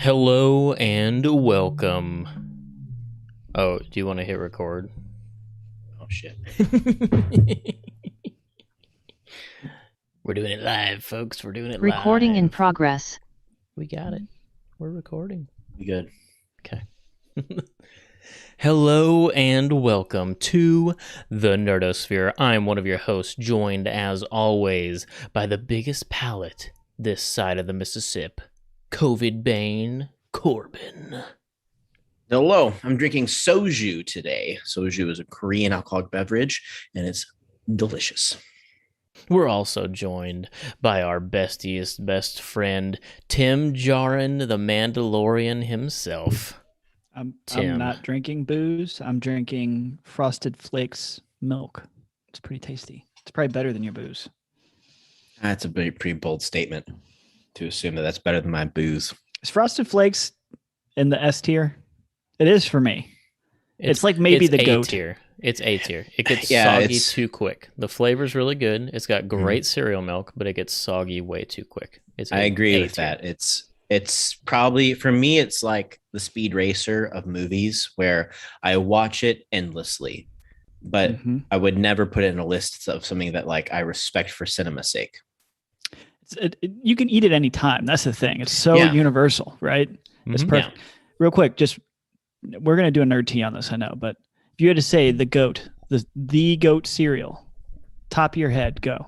Hello and welcome. Oh, do you want to hit record? Oh, shit. We're doing it live, folks. We're doing it Recording live. in progress. We got it. We're recording. We good. Okay. Hello and welcome to the Nerdosphere. I'm one of your hosts, joined as always by the biggest palate this side of the Mississippi, COVID Bane Corbin. Hello, I'm drinking soju today. Soju is a Korean alcoholic beverage, and it's delicious. We're also joined by our bestiest best friend, Tim Jarin, the Mandalorian himself. I'm Tim. not drinking booze. I'm drinking Frosted Flakes milk. It's pretty tasty. It's probably better than your booze. That's a pretty bold statement to assume that that's better than my booze. Is Frosted Flakes in the S tier? It is for me. It's like maybe the goat tier. It's A tier. It gets Yeah, soggy too quick. The flavor's really good. It's got great cereal milk, but it gets soggy way too quick. I agree A with tier. that. It's probably, for me, it's like the Speed Racer of movies where I watch it endlessly, but I would never put it in a list of something that like I respect for cinema's sake. You can eat it any time. That's the thing. It's so universal, right? It's perfect. Yeah. Real quick, just we're gonna do a nerd tea on this, I know, but if you had to say the goat, the goat cereal, top of your head, go.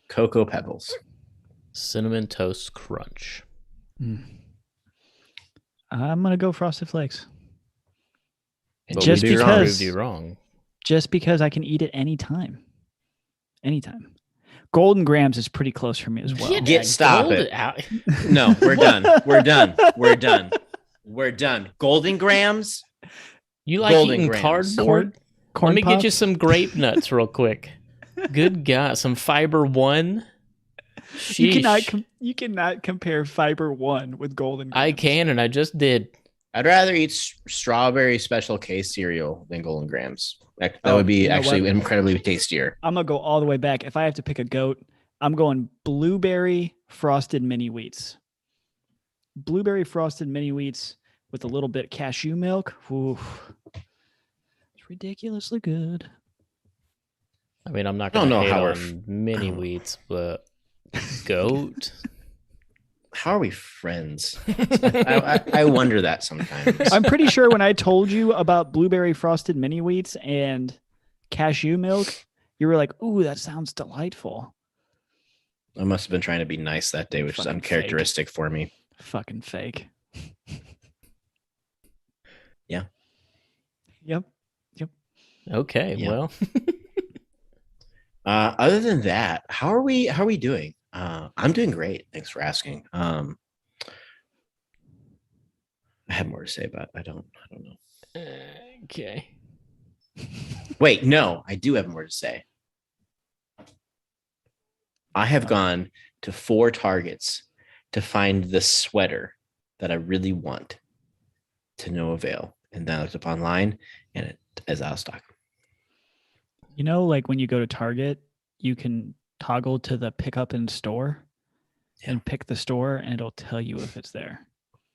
Cocoa Pebbles. Cinnamon Toast Crunch. I'm gonna go Frosted Flakes. But Just we because proved you wrong. Just because I can eat it anytime. Anytime. Golden Grams is pretty close for me as well. Stop it. No, we're done. We're done. We're done. We're done. Golden Grams. You like Golden eating Grams. cardboard? Corn Let me get you Pops? some grape nuts real quick. Good God. Some Fiber One. You cannot compare Fiber One with Golden Grams. I can, and I just did. I'd rather eat strawberry Special K cereal than Golden Grams. That would be actually incredibly tastier. I'm gonna go all the way back. If I have to pick a goat, I'm going blueberry frosted mini wheats. Blueberry frosted mini wheats with a little bit cashew milk. Ooh, it's ridiculously good. I mean, I'm not I don't going to know hate how on mini wheats, but goat? How are we friends? I wonder that sometimes. I'm pretty sure when I told you about blueberry frosted mini wheats and cashew milk, you were like, "Ooh, that sounds delightful." I must have been trying to be nice that day, which is Fucking uncharacteristic for me. Fucking fake. Yeah. Yep. Okay, Yeah. well. Other than that, how are we doing? I'm doing great. Thanks for asking. I have more to say, but I don't know. Okay. Wait, no, I do have more to say. I have gone to 4 Targets to find the sweater that I really want, to no avail. And then I looked up online and it is out of stock. You know, like when you go to Target, you can toggle to the pick up in store and pick the store and it'll tell you if it's there.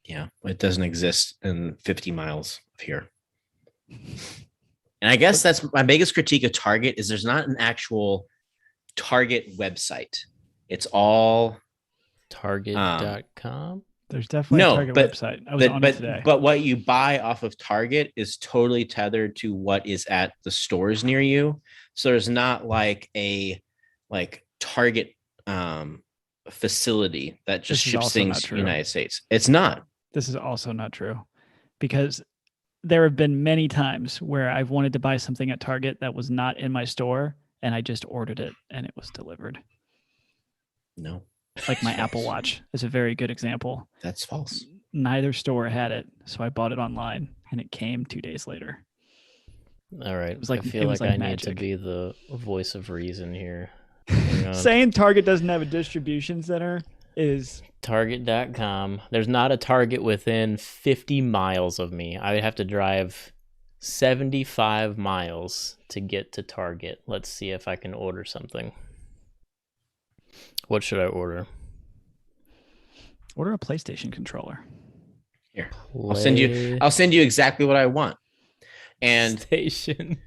Yeah, it doesn't exist in 50 miles of here. And I guess that's my biggest critique of Target is there's not an actual Target website. It's all Target.com? There's definitely a Target website. I was on it today. But what you buy off of Target is totally tethered to what is at the stores near you. So there's not like a Target facility that just ships things to the United States. It's not. This is also not true because there have been many times where I've wanted to buy something at Target that was not in my store and I just ordered it and it was delivered. No. Like my Apple Watch is a very good example. That's false. Neither store had it, so I bought it online and it came 2 days later. All right. was like- I feel it like was like I magic. need to be the voice of reason here. Saying Target doesn't have a distribution center is Target.com. There's not a Target within 50 miles of me. I would have to drive 75 miles to get to Target. Let's see if I can order something. What should I order? Order a PlayStation controller. Here, I'll send you exactly what I want. And Station.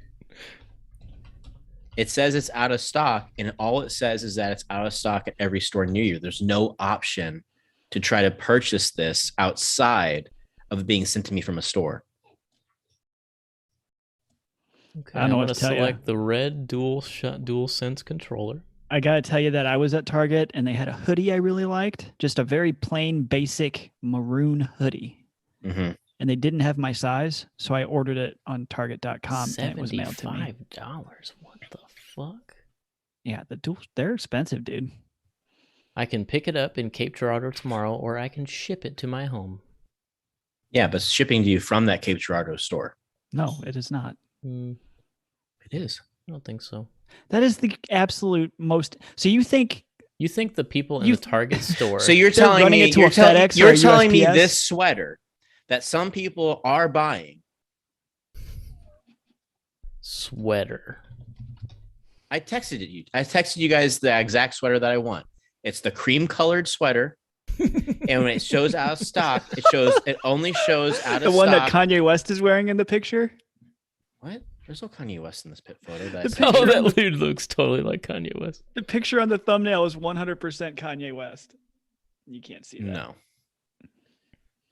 it says it's out of stock, and all it says is that it's out of stock at every store near you. There's no option to try to purchase this outside of being sent to me from a store. Okay, I don't know I'm what gonna to tell select you. the red DualSense controller. I gotta tell you that I was at Target and they had a hoodie I really liked, just a very plain, basic maroon hoodie, Mm-hmm. and they didn't have my size, so I ordered it on Target.com and it was mailed to me. $75. What the fuck? Yeah, they're expensive, dude. I can pick it up in Cape Girardeau tomorrow, or I can ship it to my home. Yeah, but shipping to you from that Cape Girardeau store. No, it is not. It is. I don't think so. That is the absolute most. So you think the people in the Target store? So you're They're telling running me it to a FedEx or you're a telling me USPS? this sweater that some people are buying. Sweater. I texted you. I texted you guys the exact sweater that I want. It's the cream colored sweater. And when it shows out of stock, it only shows out of the stock. one that Kanye West is wearing in the picture? What? There's no Kanye West in this pit photo. The That I picture- sent you. Oh, that dude looks totally like Kanye West. The picture on the thumbnail is 100% Kanye West. You can't see that. No.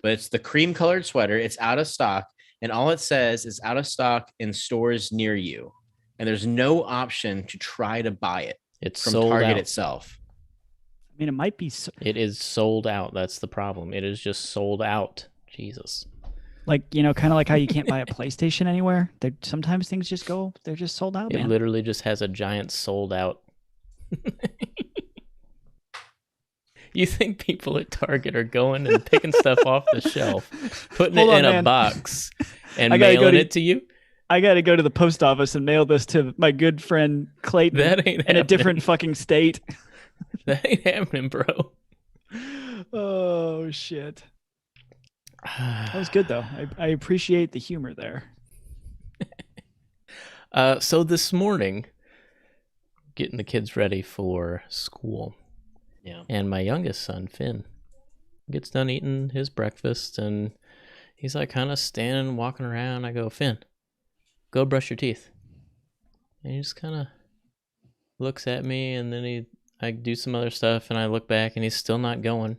But it's the cream colored sweater. It's out of stock. And all it says is out of stock in stores near you. And there's no option to try to buy it It's from sold Target out. itself. I mean, it might be It is sold out. That's the problem. It is just sold out. Jesus. like, kind of like how you can't buy a PlayStation anywhere. Sometimes things just they're just sold out, It man. literally just has a giant sold out. You think people at Target are going and picking stuff off the shelf, putting Hold it on, in a man. box, and I gotta go mailing to- it to you? I got to go to the post office and mail this to my good friend Clayton That ain't in happening. a different fucking state. That ain't happening, bro. Oh, shit. That was good, though. I appreciate the humor there. So this morning, getting the kids ready for school. Yeah. And my youngest son, Finn, gets done eating his breakfast and he's like kind of standing, walking around. I go, Finn, go brush your teeth. And he just kind of looks at me and then I do some other stuff and I look back and he's still not going.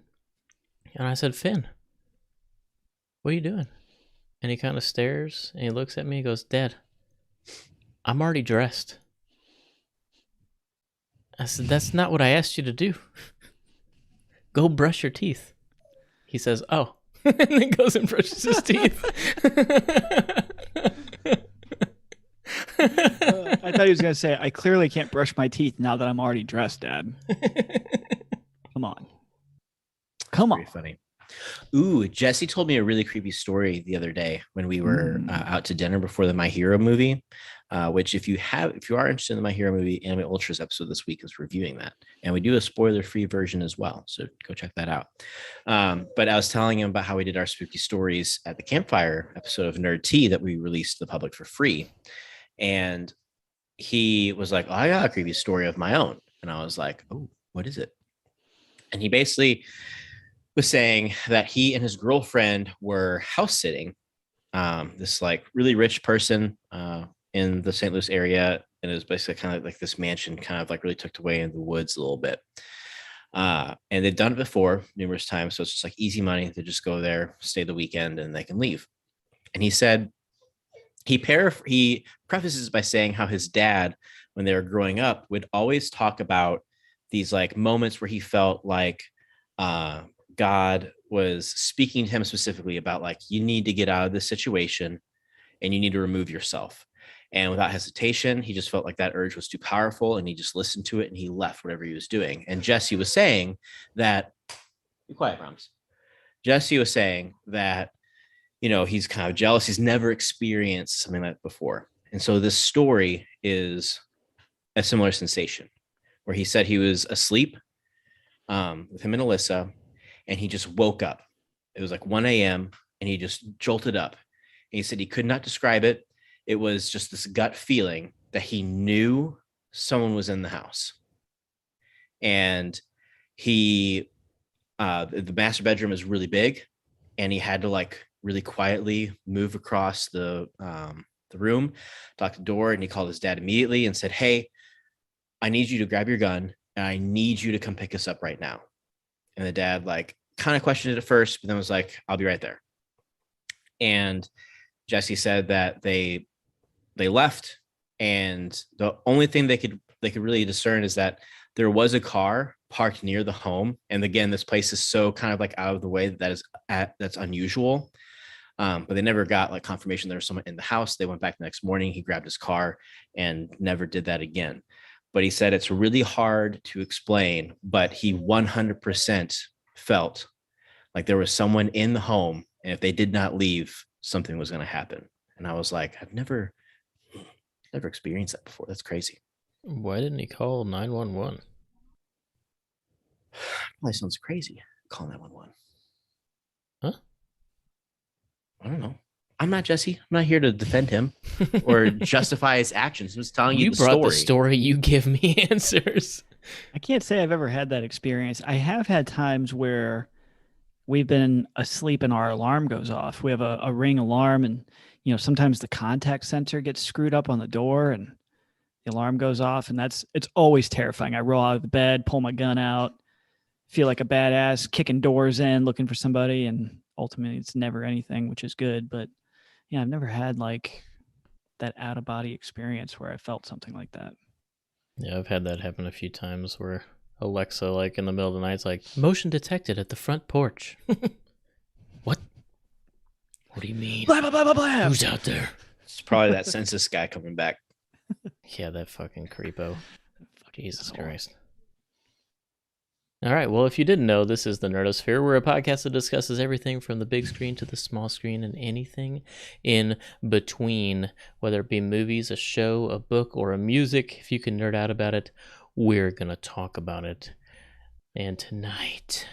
And I said, Finn, what are you doing? And he kind of stares and he looks at me and goes, Dad, I'm already dressed. I said, that's not what I asked you to do. Go brush your teeth. He says, oh. And then goes and brushes his teeth. I thought he was going to say, I clearly can't brush my teeth now that I'm already dressed, Dad. Come on. Come on. Very funny. Ooh, Jesse told me a really creepy story the other day when we were out to dinner before the My Hero movie. Which if you are interested in the My Hero movie, Anime Ultras episode this week is reviewing that, and we do a spoiler-free version as well. So go check that out. But I was telling him about how we did our spooky stories at the campfire episode of Nerd Tea that we released to the public for free, and he was like, "Oh, I got a creepy story of my own," and I was like, "Oh, what is it?" And he basically was saying that he and his girlfriend were house sitting this like really rich person in the St. Louis area, and it was basically kind of like this mansion, kind of like really tucked away in the woods a little bit. And they've done it before numerous times, so it's just like easy money. They just go there, stay the weekend, and they can leave. And he said he prefaces by saying how his dad, when they were growing up, would always talk about these like moments where he felt like God was speaking to him specifically about like, you need to get out of this situation and you need to remove yourself. And without hesitation, he just felt like that urge was too powerful and he just listened to it and he left whatever he was doing. And Jesse was saying that, be quiet, Rams. Jesse was saying that, he's kind of jealous. He's never experienced something like that before. And so this story is a similar sensation where he said he was asleep with him and Alyssa, and he just woke up. It was like 1 a.m. and he just jolted up. And he said he could not describe it. It was just this gut feeling that he knew someone was in the house. and he the master bedroom is really big, and he had to like really quietly move across the room, lock the door, and he called his dad immediately and said, "Hey, I need you to grab your gun, and I need you to come pick us up right now." And the dad like kind of questioned it at first, but then was like, "I'll be right there." And Jesse said that they left, and the only thing they could really discern is that there was a car parked near the home. And again, this place is so kind of like out of the way that's unusual. But they never got like confirmation there was someone in the house. They went back the next morning. He grabbed his car and never did that again. But he said it's really hard to explain, but he 100% felt like there was someone in the home, and if they did not leave, something was going to happen. And I was like, I've never experienced that before. That's crazy. Why didn't he call 911? Probably sounds crazy. Call 911. Huh? I don't know. I'm not Jesse. I'm not here to defend him or justify his actions. I'm just telling you the brought story. The story. You give me answers. I can't say I've ever had that experience. I have had times where we've been asleep and our alarm goes off. We have a Ring alarm, and sometimes the contact sensor gets screwed up on the door and the alarm goes off, and it's always terrifying. I roll out of the bed, pull my gun out, feel like a badass, kicking doors in, looking for somebody, and ultimately it's never anything, which is good. But yeah, I've never had like that out of body experience where I felt something like that. Yeah, I've had that happen a few times where Alexa, like in the middle of the night, is like, motion detected at the front porch. What? What do you mean? Blah, blah, blah, blah, blah. Who's out there? It's probably that census guy coming back. Yeah, that fucking creepo. Jesus Christ. All right, well, if you didn't know, this is the Nerdosphere. We're a podcast that discusses everything from the big screen to the small screen and anything in between, whether it be movies, a show, a book, or a music. If you can nerd out about it, we're going to talk about it. And tonight,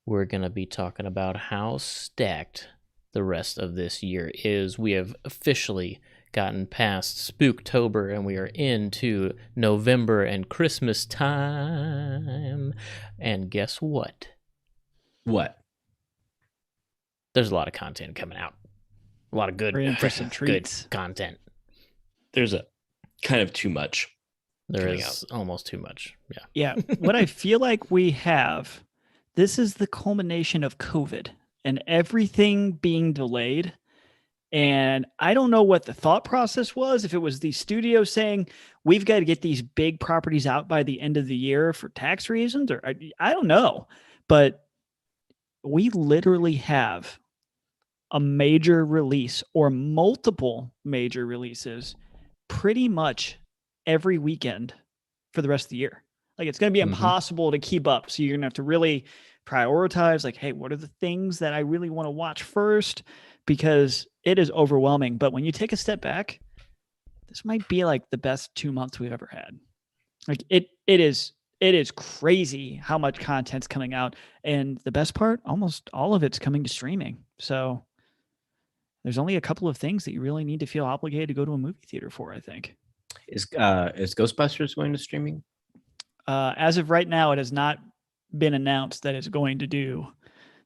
we're going to be talking about how stacked the rest of this year is. We have officially gotten past Spooktober, and we are into November and Christmas time. And guess what? What? There's a lot of content coming out. A lot of good, for some treats. Good content. There's a kind of too much. There is almost too much. Yeah. Yeah. What I feel like we have, this is the culmination of COVID and everything being delayed. And I don't know what the thought process was. If it was the studio saying, we've got to get these big properties out by the end of the year for tax reasons, or I don't know. But we literally have a major release or multiple major releases pretty much every weekend for the rest of the year. Like, it's going to be impossible to keep up. So you're going to have to really prioritize, like, hey, what are the things that I really want to watch first? Because it is overwhelming. But when you take a step back, this might be like the best 2 months we've ever had. Like, it is crazy how much content's coming out. And the best part, almost all of it's coming to streaming. So there's only a couple of things that you really need to feel obligated to go to a movie theater for, I think. Is Ghostbusters going to streaming? As of right now, it has not been announced that it's going to do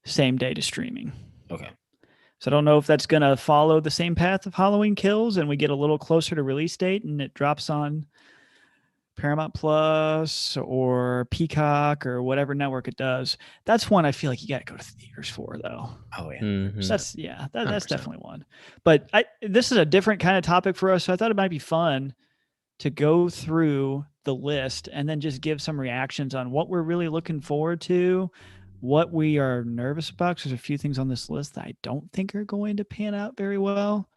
same day to streaming. Okay. So I don't know if that's going to follow the same path of Halloween Kills and we get a little closer to release date and it drops on Paramount Plus or Peacock or whatever network it does. That's one I feel like you got to go to theaters for, though. Oh, yeah. Mm-hmm. That's definitely one. But this is a different kind of topic for us, so I thought it might be fun to go through the list and then just give some reactions on what we're really looking forward to, what we are nervous about. There's a few things on this list that I don't think are going to pan out very well,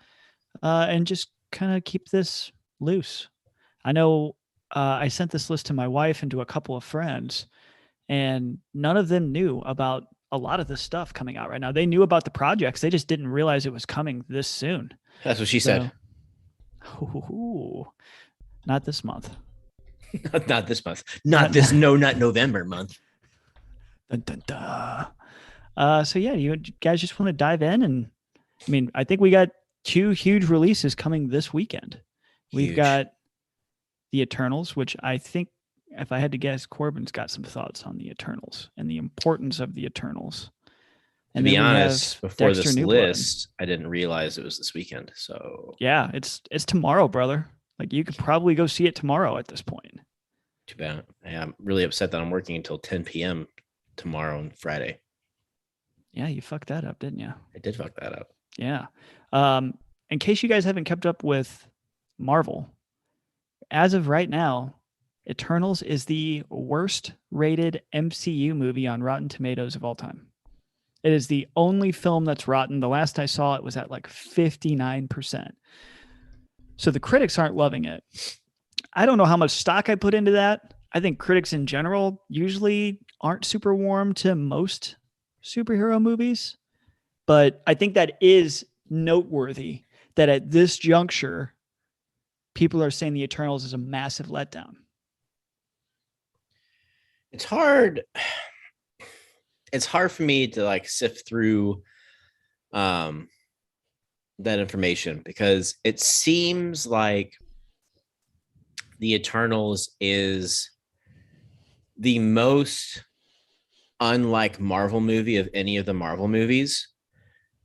and just kind of keep this loose. I know I sent this list to my wife and to a couple of friends, and none of them knew about a lot of this stuff coming out right now. They knew about the projects. They just didn't realize it was coming this soon. That's what she said. Not this month. Not this month. Not November month. Dun, dun, dun. So yeah, you guys just want to dive in, and I mean, I think we got 2 huge releases coming this weekend. We've got The Eternals, which I think if I had to guess, Corbin's got some thoughts on the Eternals and the importance of the Eternals. To And be then we honest, have before Dexter this Newblood. list, I didn't realize it was this weekend. So Yeah, it's tomorrow, brother. Like you could probably go see it tomorrow at this point. too bad. Yeah, I'm really upset that I'm working until 10 p.m. tomorrow and Friday. Yeah, you fucked that up, didn't you? I did fuck that up. Yeah. In case you guys haven't kept up with Marvel, as of right now, Eternals is the worst rated MCU movie on Rotten Tomatoes of all time. It is the only film that's rotten. The last I saw it was at like 59%. So the critics aren't loving it. I don't know how much stock I put into that. I think critics in general usually aren't super warm to most superhero movies, but I think that is noteworthy that at this juncture, people are saying the Eternals is a massive letdown. It's hard. It's hard for me to like sift through that information because it seems like the Eternals is the most unlike Marvel movie of any of the Marvel movies.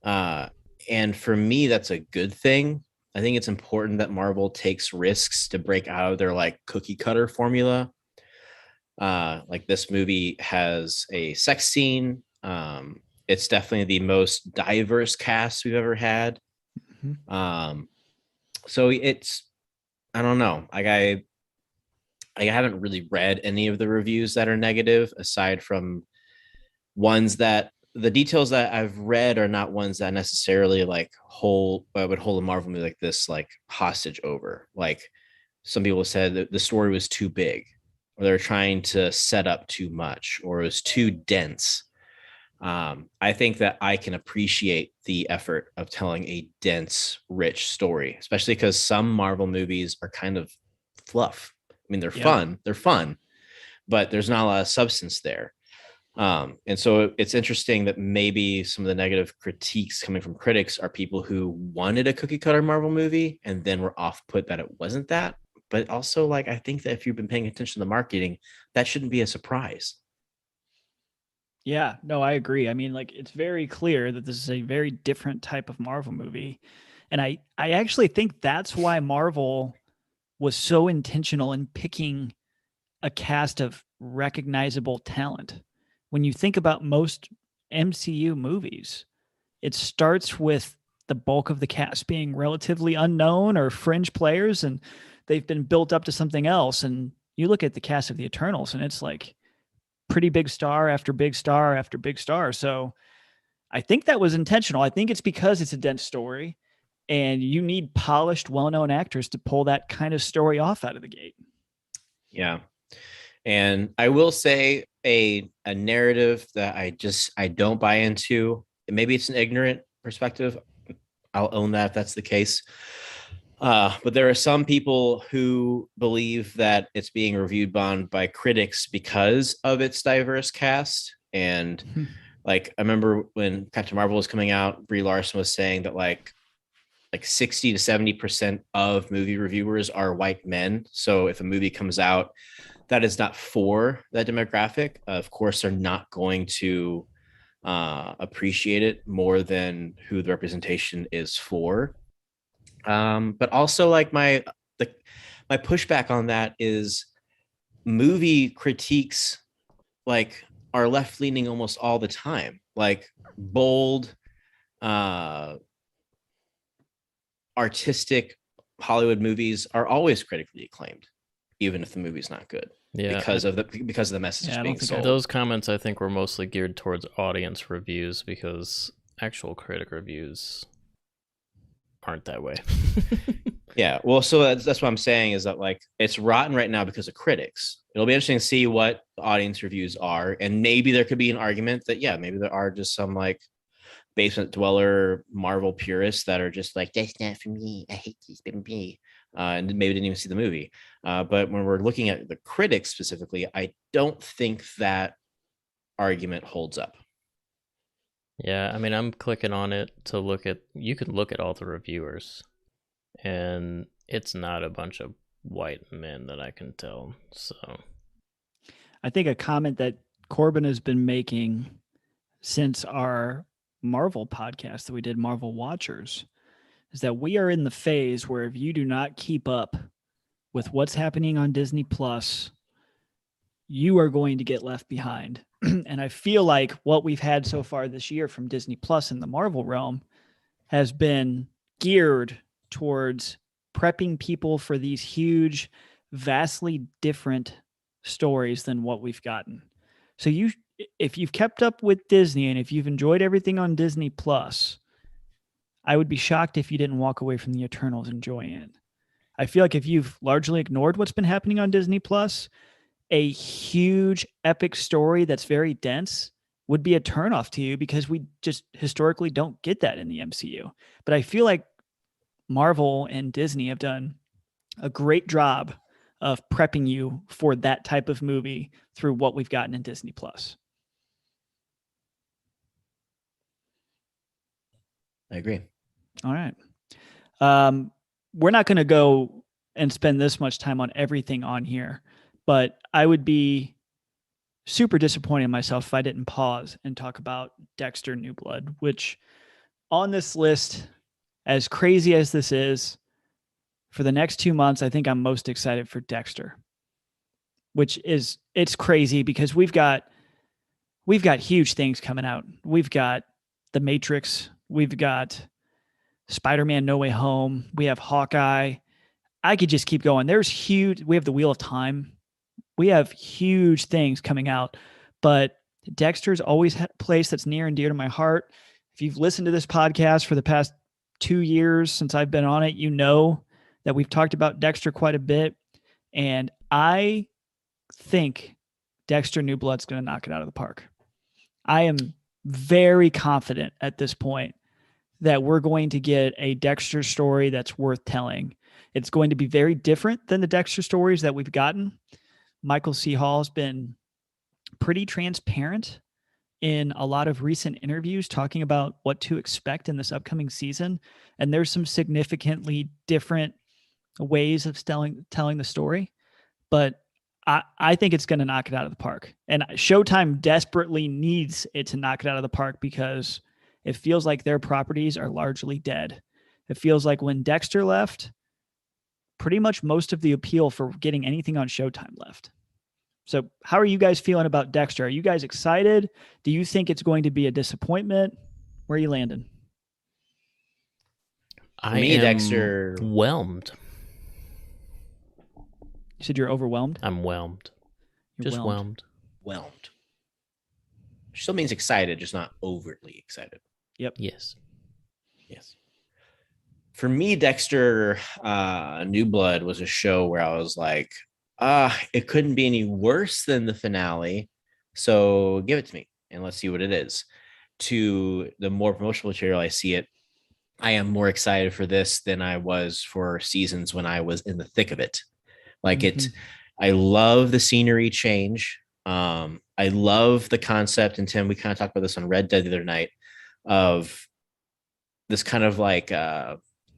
And for me, that's a good thing. I think it's important that Marvel takes risks to break out of their like cookie cutter formula. Like this movie has a sex scene. It's definitely the most diverse cast we've ever had. Mm-hmm. So it's, I don't know. Like I haven't really read any of the reviews that are negative aside from ones that the details that I've read are not ones that necessarily like would hold a Marvel movie like this like hostage over. Like some people said that the story was too big, or they're trying to set up too much, or it was too dense. I think that I can appreciate the effort of telling a dense, rich story, especially because some Marvel movies are kind of fluff. I mean, they're fun, but there's not a lot of substance there. And so it's interesting that maybe some of the negative critiques coming from critics are people who wanted a cookie cutter Marvel movie and then were off put that it wasn't that. But also, like, I think that if you've been paying attention to the marketing, that shouldn't be a surprise. Yeah, no, I agree. I mean, like, it's very clear that this is a very different type of Marvel movie. And I actually think that's why Marvel was so intentional in picking a cast of recognizable talent. When you think about most MCU movies, it starts with the bulk of the cast being relatively unknown or fringe players, and they've been built up to something else. And you look at the cast of the Eternals, and it's like pretty big star after big star after big star. So I think that was intentional. I think it's because it's a dense story, and you need polished, well-known actors to pull that kind of story off out of the gate. Yeah. And I will say a narrative that I don't buy into. Maybe it's an ignorant perspective. I'll own that if that's the case. But there are some people who believe that it's being reviewed by critics because of its diverse cast. And like I remember when Captain Marvel was coming out, Brie Larson was saying that like 60 to 70% of movie reviewers are white men. So if a movie comes out that is not for that demographic, of course, they're not going to appreciate it more than who the representation is for. But also, like my pushback on that is movie critiques like are left leaning almost all the time. Like bold, artistic Hollywood movies are always critically acclaimed, even if the movie's not good. Yeah, because of the message being sold. those comments I think were mostly geared towards audience reviews because actual critic reviews aren't that way. Yeah, well, so that's what I'm saying is that like it's rotten right now because of critics. It'll be interesting to see what the audience reviews are, and maybe there could be an argument that maybe there are just some like basement dweller Marvel purists that are just like, that's not for me, I hate this movie, and maybe didn't even see the movie. But when we're looking at the critics specifically, I don't think that argument holds up. Yeah, I mean, I'm clicking on it to look at, you can look at all the reviewers, and it's not a bunch of white men that I can tell. So I think a comment that Corbin has been making since our Marvel podcast that we did, Marvel Watchers, is that we are in the phase where if you do not keep up with what's happening on Disney Plus, you are going to get left behind. And I feel like what we've had so far this year from Disney Plus in the Marvel realm has been geared towards prepping people for these huge, vastly different stories than what we've gotten. So if you've kept up with Disney and if you've enjoyed everything on Disney Plus, I would be shocked if you didn't walk away from the Eternals enjoying it. I feel like if you've largely ignored what's been happening on Disney Plus, a huge epic story that's very dense would be a turnoff to you because we just historically don't get that in the MCU. But I feel like Marvel and Disney have done a great job of prepping you for that type of movie through what we've gotten in Disney Plus. I agree. All right. We're not going to go and spend this much time on everything on here, but I would be super disappointed in myself if I didn't pause and talk about Dexter New Blood, which on this list, as crazy as this is, for the next 2 months, I think I'm most excited for Dexter, it's crazy because we've got huge things coming out. We've got The Matrix. We've got Spider-Man No Way Home. We have Hawkeye. I could just keep going. We have the Wheel of Time. We have huge things coming out, but Dexter's always a place that's near and dear to my heart. If you've listened to this podcast for the past 2 years since I've been on it, you know that we've talked about Dexter quite a bit. And I think Dexter New Blood's going to knock it out of the park. I am very confident at this point that we're going to get a Dexter story that's worth telling. It's going to be very different than the Dexter stories that we've gotten. Michael C. Hall has been pretty transparent in a lot of recent interviews talking about what to expect in this upcoming season. And there's some significantly different ways of telling the story. But I think it's going to knock it out of the park. And Showtime desperately needs it to knock it out of the park because it feels like their properties are largely dead. It feels like when Dexter left, pretty much most of the appeal for getting anything on Showtime left. So how are you guys feeling about Dexter? Are you guys excited? Do you think it's going to be a disappointment? Where are you landing? I am Dexter, whelmed. You said you're overwhelmed? I'm whelmed. You're Just whelmed. Whelmed. Still means excited, just not overtly excited. Yep. Yes. Yes. For me, Dexter New Blood was a show where I was like, it couldn't be any worse than the finale. So give it to me and let's see what it is. To the more promotional material I see it, I am more excited for this than I was for seasons when I was in the thick of it. Like I love the scenery change. I love the concept. And Tim, we kind of talked about this on Red Dead the other night of this kind of like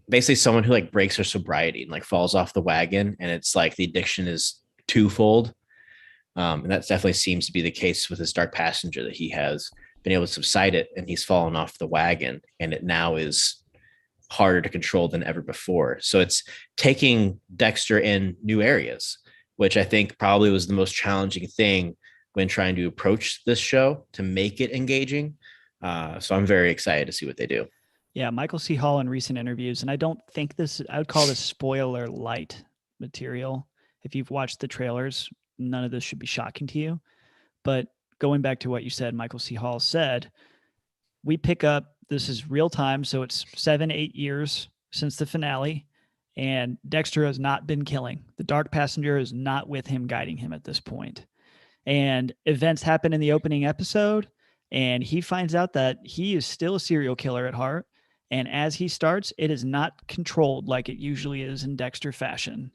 basically someone who like breaks her sobriety and like falls off the wagon. And it's like the addiction is twofold. And that definitely seems to be the case with this Dark Passenger, that he has been able to subside it and he's fallen off the wagon. And it now is harder to control than ever before. So it's taking Dexter in new areas, which I think probably was the most challenging thing when trying to approach this show to make it engaging. So I'm very excited to see what they do. Yeah, Michael C. Hall in recent interviews, and I would call this spoiler light material. If you've watched the trailers, none of this should be shocking to you. But going back to what you said, Michael C. Hall said, we pick up, this is real time, so it's 7-8 years since the finale, and Dexter has not been killing. The Dark Passenger is not with him, guiding him at this point. And events happen in the opening episode, and he finds out that he is still a serial killer at heart. And as he starts, it is not controlled like it usually is in Dexter fashion.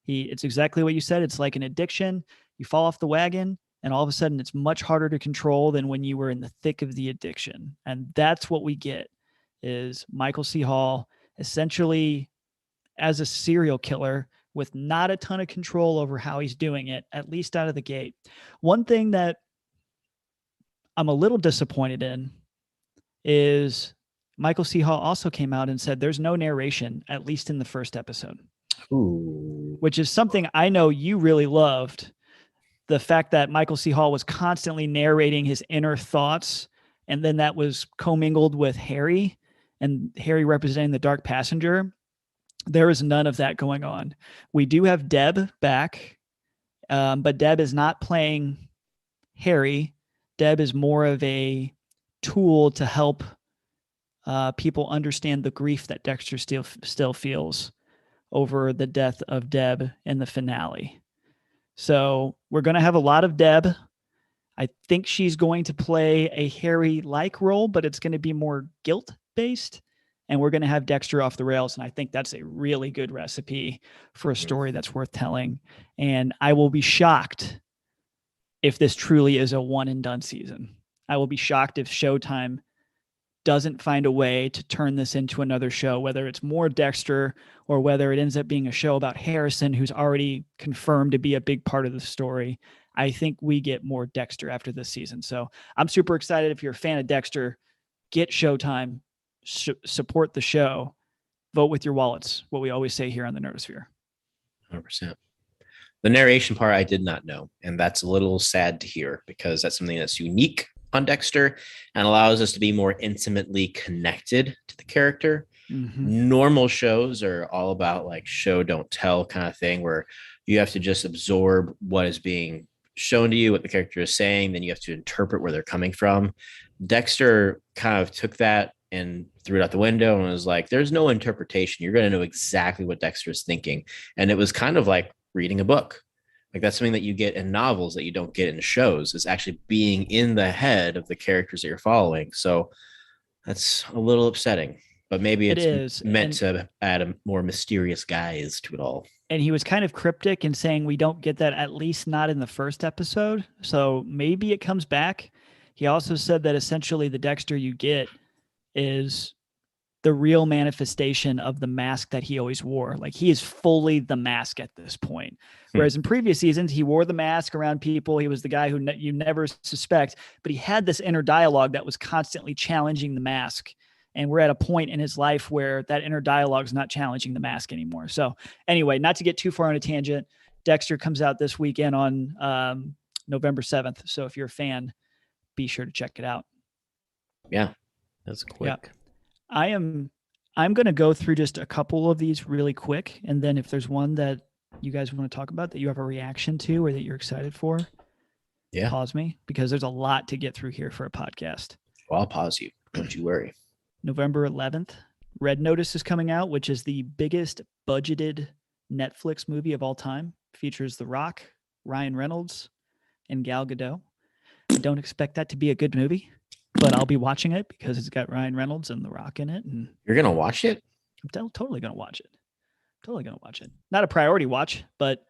It's exactly what you said. It's like an addiction. You fall off the wagon, and all of a sudden it's much harder to control than when you were in the thick of the addiction. And that's what we get, is Michael C. Hall essentially as a serial killer with not a ton of control over how he's doing it, at least out of the gate. One thing that I'm a little disappointed in is Michael C. Hall also came out and said there's no narration, at least in the first episode. Ooh. Which is something I know you really loved. The fact that Michael C. Hall was constantly narrating his inner thoughts, and then that was commingled with Harry, and Harry representing the Dark Passenger. There is none of that going on. We do have Deb back, but Deb is not playing Harry. Deb is more of a tool to help people understand the grief that Dexter still feels over the death of Deb in the finale. So we're going to have a lot of Deb. I think she's going to play a Harry-like role, but it's going to be more guilt-based. And we're going to have Dexter off the rails. And I think that's a really good recipe for a story that's worth telling. And I will be shocked if this truly is a one-and-done season. I will be shocked if Showtime doesn't find a way to turn this into another show, whether it's more Dexter or whether it ends up being a show about Harrison, who's already confirmed to be a big part of the story. I think we get more Dexter after this season. So I'm super excited. If you're a fan of Dexter, get Showtime, support the show, vote with your wallets, what we always say here on the Nerdosphere. 100%. The narration part I did not know, and that's a little sad to hear because that's something that's unique on Dexter and allows us to be more intimately connected to the character. Mm-hmm. Normal shows are all about like show don't tell kind of thing, where you have to just absorb what is being shown to you, what the character is saying, then you have to interpret where they're coming from. Dexter kind of took that and threw it out the window and was like, there's no interpretation. You're going to know exactly what Dexter is thinking. And it was kind of like reading a book. Like that's something that you get in novels that you don't get in shows, is actually being in the head of the characters that you're following. So that's a little upsetting, but maybe it's meant to add a more mysterious guise to it all. And he was kind of cryptic in saying we don't get that, at least not in the first episode. So maybe it comes back. He also said that essentially the Dexter you get is the real manifestation of the mask that he always wore. Like he is fully the mask at this point. Whereas in previous seasons, he wore the mask around people. He was the guy who you never suspect, but he had this inner dialogue that was constantly challenging the mask. And we're at a point in his life where that inner dialogue is not challenging the mask anymore. So anyway, not to get too far on a tangent, Dexter comes out this weekend on November 7th. So if you're a fan, be sure to check it out. Yeah. That's quick. Yeah. I'm going to go through just a couple of these really quick. And then if there's one that you guys want to talk about that you have a reaction to or that you're excited for, pause me, because there's a lot to get through here for a podcast. Well, I'll pause you. Don't you worry. November 11th, Red Notice is coming out, which is the biggest budgeted Netflix movie of all time. Features The Rock, Ryan Reynolds, and Gal Gadot. I don't expect that to be a good movie, but I'll be watching it because it's got Ryan Reynolds and The Rock in it. And you're going to watch it? I'm totally going to watch it. Totally going to watch it. Not a priority watch, but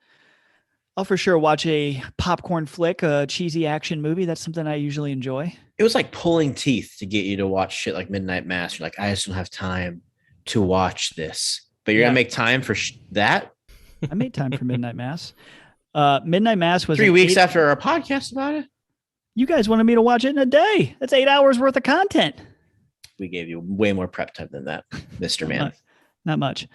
I'll for sure watch a popcorn flick, a cheesy action movie. That's something I usually enjoy. It was like pulling teeth to get you to watch shit like Midnight Mass. You're like, I just don't have time to watch this. But you're going to make time for that? I made time for Midnight Mass. Midnight Mass was 3 weeks after our podcast about it. You guys wanted me to watch it in a day. That's 8 hours worth of content. We gave you way more prep time than that, Mr. Man. Not much.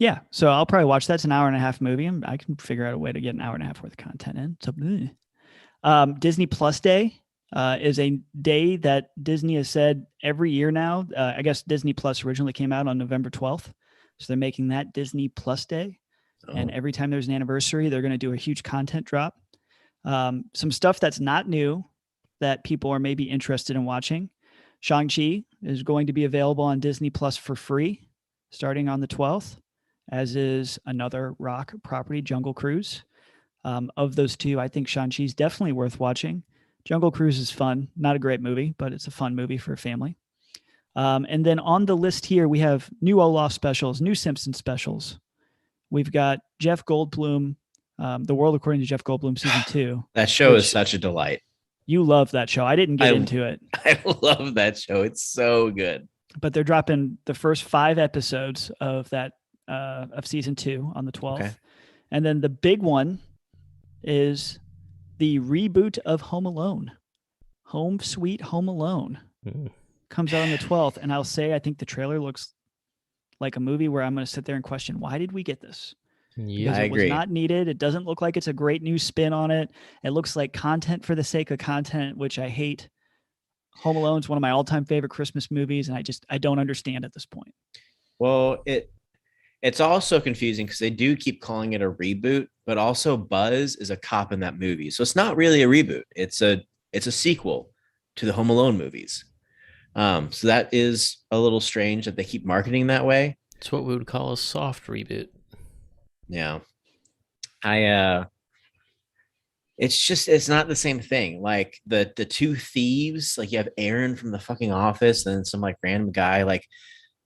Yeah, so I'll probably watch that. It's an hour and a half movie, and I can figure out a way to get an hour and a half worth of content in. So, Disney Plus Day is a day that Disney has said every year now. I guess Disney Plus originally came out on November 12th, so they're making that Disney Plus Day. Oh. And every time there's an anniversary, they're going to do a huge content drop. Some stuff that's not new that people are maybe interested in watching. Shang-Chi is going to be available on Disney Plus for free starting on the 12th. As is another Rock property, Jungle Cruise. Of those two, I think Shang-Chi is definitely worth watching. Jungle Cruise is fun. Not a great movie, but it's a fun movie for a family. And then on the list here, we have new Olaf specials, new Simpsons specials. We've got Jeff Goldblum, The World According to Jeff Goldblum, Season 2. That show is such a delight. You love that show. I didn't get into it. I love that show. It's so good. But they're dropping the first 5 episodes of that of season 2 on the 12th. Okay. And then the big one is the reboot of Home Alone. Home Sweet Home Alone comes out on the 12th. And I'll say, I think the trailer looks like a movie where I'm going to sit there and question, why did we get this? Because I it was agree. not needed. It doesn't look like it's a great new spin on it. It looks like content for the sake of content, which I hate. Home Alone is one of my all-time favorite Christmas movies, and I don't understand at this point. Well, it's also confusing because they do keep calling it a reboot, but also Buzz is a cop in that movie. So it's not really a reboot. It's a sequel to the Home Alone movies. So that is a little strange that they keep marketing that way. It's what we would call a soft reboot. Yeah. It's not the same thing. Like the two thieves, like you have Aaron from the fucking Office and then some like random guy. Like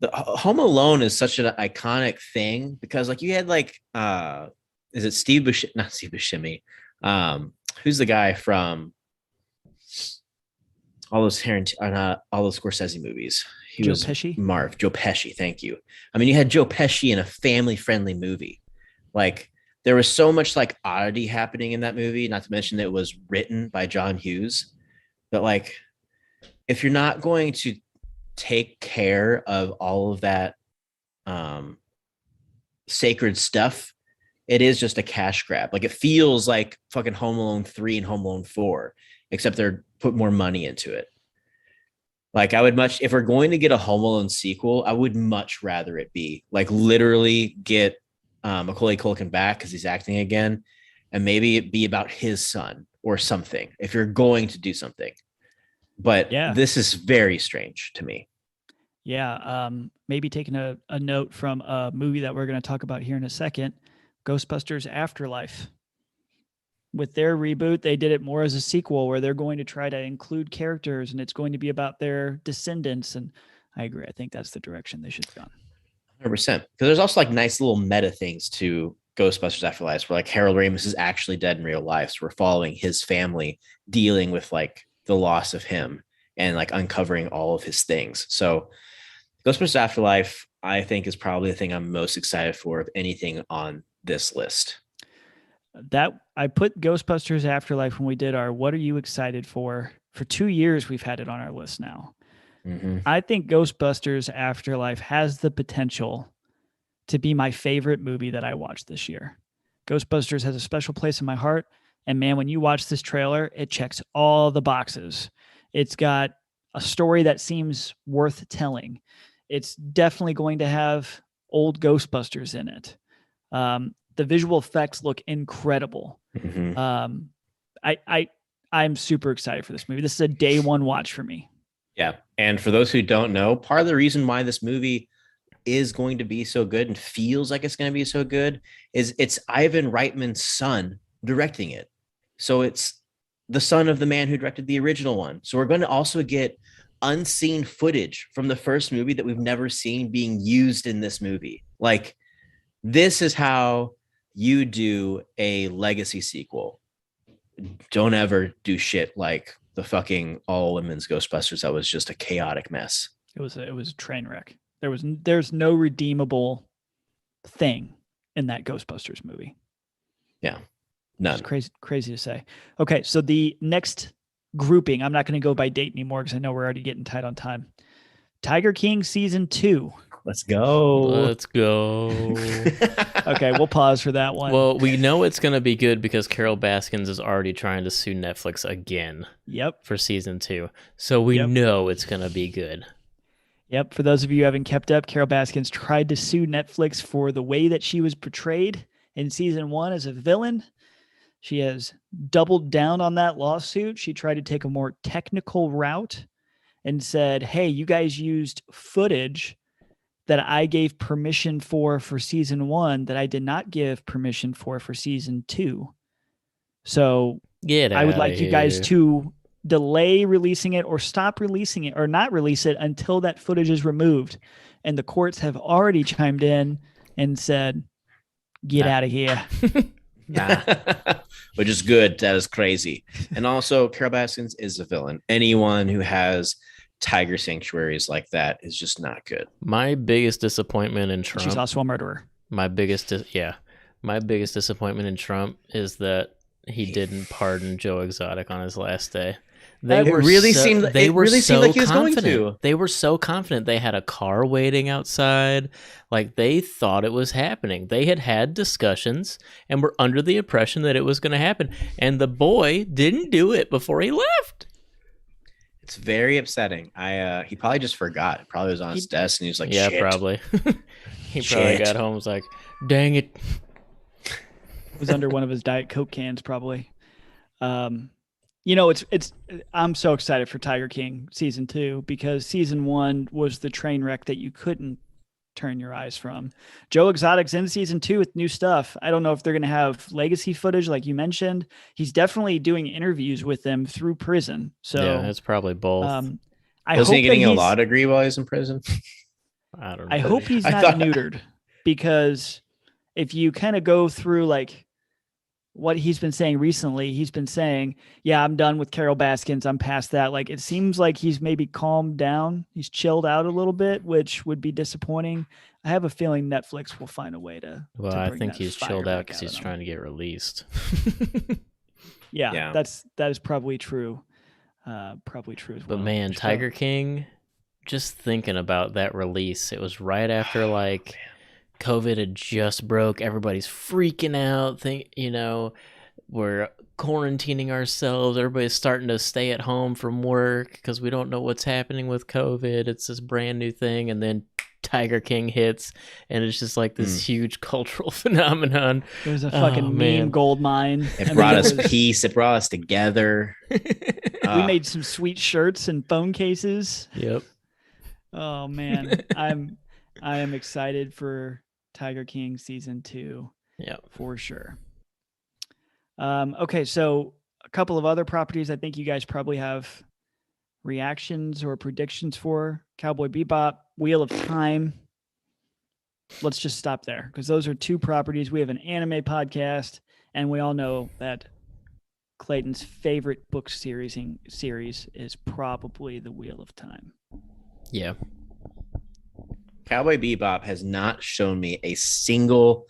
the Home Alone is such an iconic thing because like you had like is it Steve Buscemi? Not Steve Buscemi. Who's the guy from all those all those Scorsese movies? Joe Pesci? Marv. Joe Pesci, thank you. I mean, you had Joe Pesci in a family-friendly movie. Like there was so much like oddity happening in that movie, not to mention that it was written by John Hughes. But like, if you're not going to take care of all of that sacred stuff, it is just a cash grab. Like it feels like fucking Home Alone 3 and Home Alone 4, except they're put more money into it. Like I would if we're going to get a Home Alone sequel, I would much rather it be like literally get Macaulay Culkin back because he's acting again, and maybe it be about his son or something if you're going to do something. But this is very strange to me. Yeah, maybe taking a note from a movie that we're going to talk about here in a second, Ghostbusters Afterlife. With their reboot, they did it more as a sequel where they're going to try to include characters and it's going to be about their descendants. And I agree. I think that's the direction they should have gone. 100%. Because there's also like nice little meta things to Ghostbusters Afterlife where like Harold Ramis is actually dead in real life. So we're following his family dealing with like the loss of him and like uncovering all of his things. So Ghostbusters Afterlife, I think, is probably the thing I'm most excited for of anything on this list. That I put Ghostbusters Afterlife when we did our what are you excited for 2 years. We've had it on our list now. Mm-hmm. I think Ghostbusters Afterlife has the potential to be my favorite movie that I watched this year. Ghostbusters has a special place in my heart. And man, when you watch this trailer, it checks all the boxes. It's got a story that seems worth telling. It's definitely going to have old Ghostbusters in it. The visual effects look incredible. Mm-hmm. I'm super excited for this movie. This is a day one watch for me. Yeah. And for those who don't know, part of the reason why this movie is going to be so good and feels like it's going to be so good is it's Ivan Reitman's son directing it. So it's the son of the man who directed the original one. So we're going to also get unseen footage from the first movie that we've never seen being used in this movie. Like this is how you do a legacy sequel. Don't ever do shit like the fucking all women's Ghostbusters. That was just a chaotic mess. It was a train wreck. There's no redeemable thing in that Ghostbusters movie. Yeah. None. It's crazy to say. Okay. So the next grouping, I'm not going to go by date anymore because I know we're already getting tight on time. Tiger King season 2. Let's go. Okay, we'll pause for that one. Well, we know it's going to be good because Carol Baskins is already trying to sue Netflix again. Yep. For season 2. So we know it's going to be good. Yep. For those of you who haven't kept up, Carol Baskins tried to sue Netflix for the way that she was portrayed in season 1 as a villain. She has doubled down on that lawsuit. She tried to take a more technical route and said, hey, you guys used footage that I gave permission for season 1 that I did not give permission for season 2. So I would like you guys to delay releasing it or stop releasing it or not release it until that footage is removed. And the courts have already chimed in and said, get out of here. Which is good. That is crazy. And also Carol Baskins is a villain. Anyone who has tiger sanctuaries like that is just not good. My biggest disappointment in Trump. She's also a murderer. My my biggest disappointment in Trump is that he didn't pardon Joe Exotic on his last day. They It were really so, seemed they it were really seemed so like he was going confident. to. They were so confident. They had a car waiting outside. Like they thought it was happening. They had discussions and were under the impression that it was going to happen. And the boy didn't do it before he left. It's very upsetting. He probably just forgot. It probably was on his desk and he was like, Yeah, shit. Probably. He probably got home and was like, dang it. It was under one of his Diet Coke cans, probably. It's I'm so excited for Tiger King season 2 because season 1 was the train wreck that you couldn't turn your eyes from. Joe Exotic's in season 2 with new stuff. I don't know if they're going to have legacy footage like you mentioned. He's definitely doing interviews with them through prison. So yeah, it's probably both. Was he getting a law degree while he's in prison? I don't know. I hope he's not neutered, because if you kind of go through like what he's been saying recently, he's been saying, yeah, I'm done with Carol Baskins. I'm past that. Like, it seems like he's maybe calmed down. He's chilled out a little bit, which would be disappointing. I have a feeling Netflix will find a way to. Well, to I bring think that he's fire chilled out back because out he's of trying him. to get released. Yeah, that is probably true. Probably true as well. But man, Tiger King, just thinking about that release, it was right after COVID had just broke. Everybody's freaking out. We're quarantining ourselves. Everybody's starting to stay at home from work because we don't know what's happening with COVID. It's this brand new thing. And then Tiger King hits, and it's just like this huge cultural phenomenon. It was a fucking meme gold mine. It brought us peace. It brought us together. We made some sweet shirts and phone cases. Yep. Oh man, I am excited for Tiger King season 2. Yeah, for sure. Okay, so a couple of other properties I think you guys probably have reactions or predictions for: Cowboy Bebop, Wheel of Time. Let's just stop there because those are 2 properties. We have an anime podcast, and we all know that Clayton's favorite book series is probably The Wheel of Time. Yeah. Cowboy Bebop has not shown me a single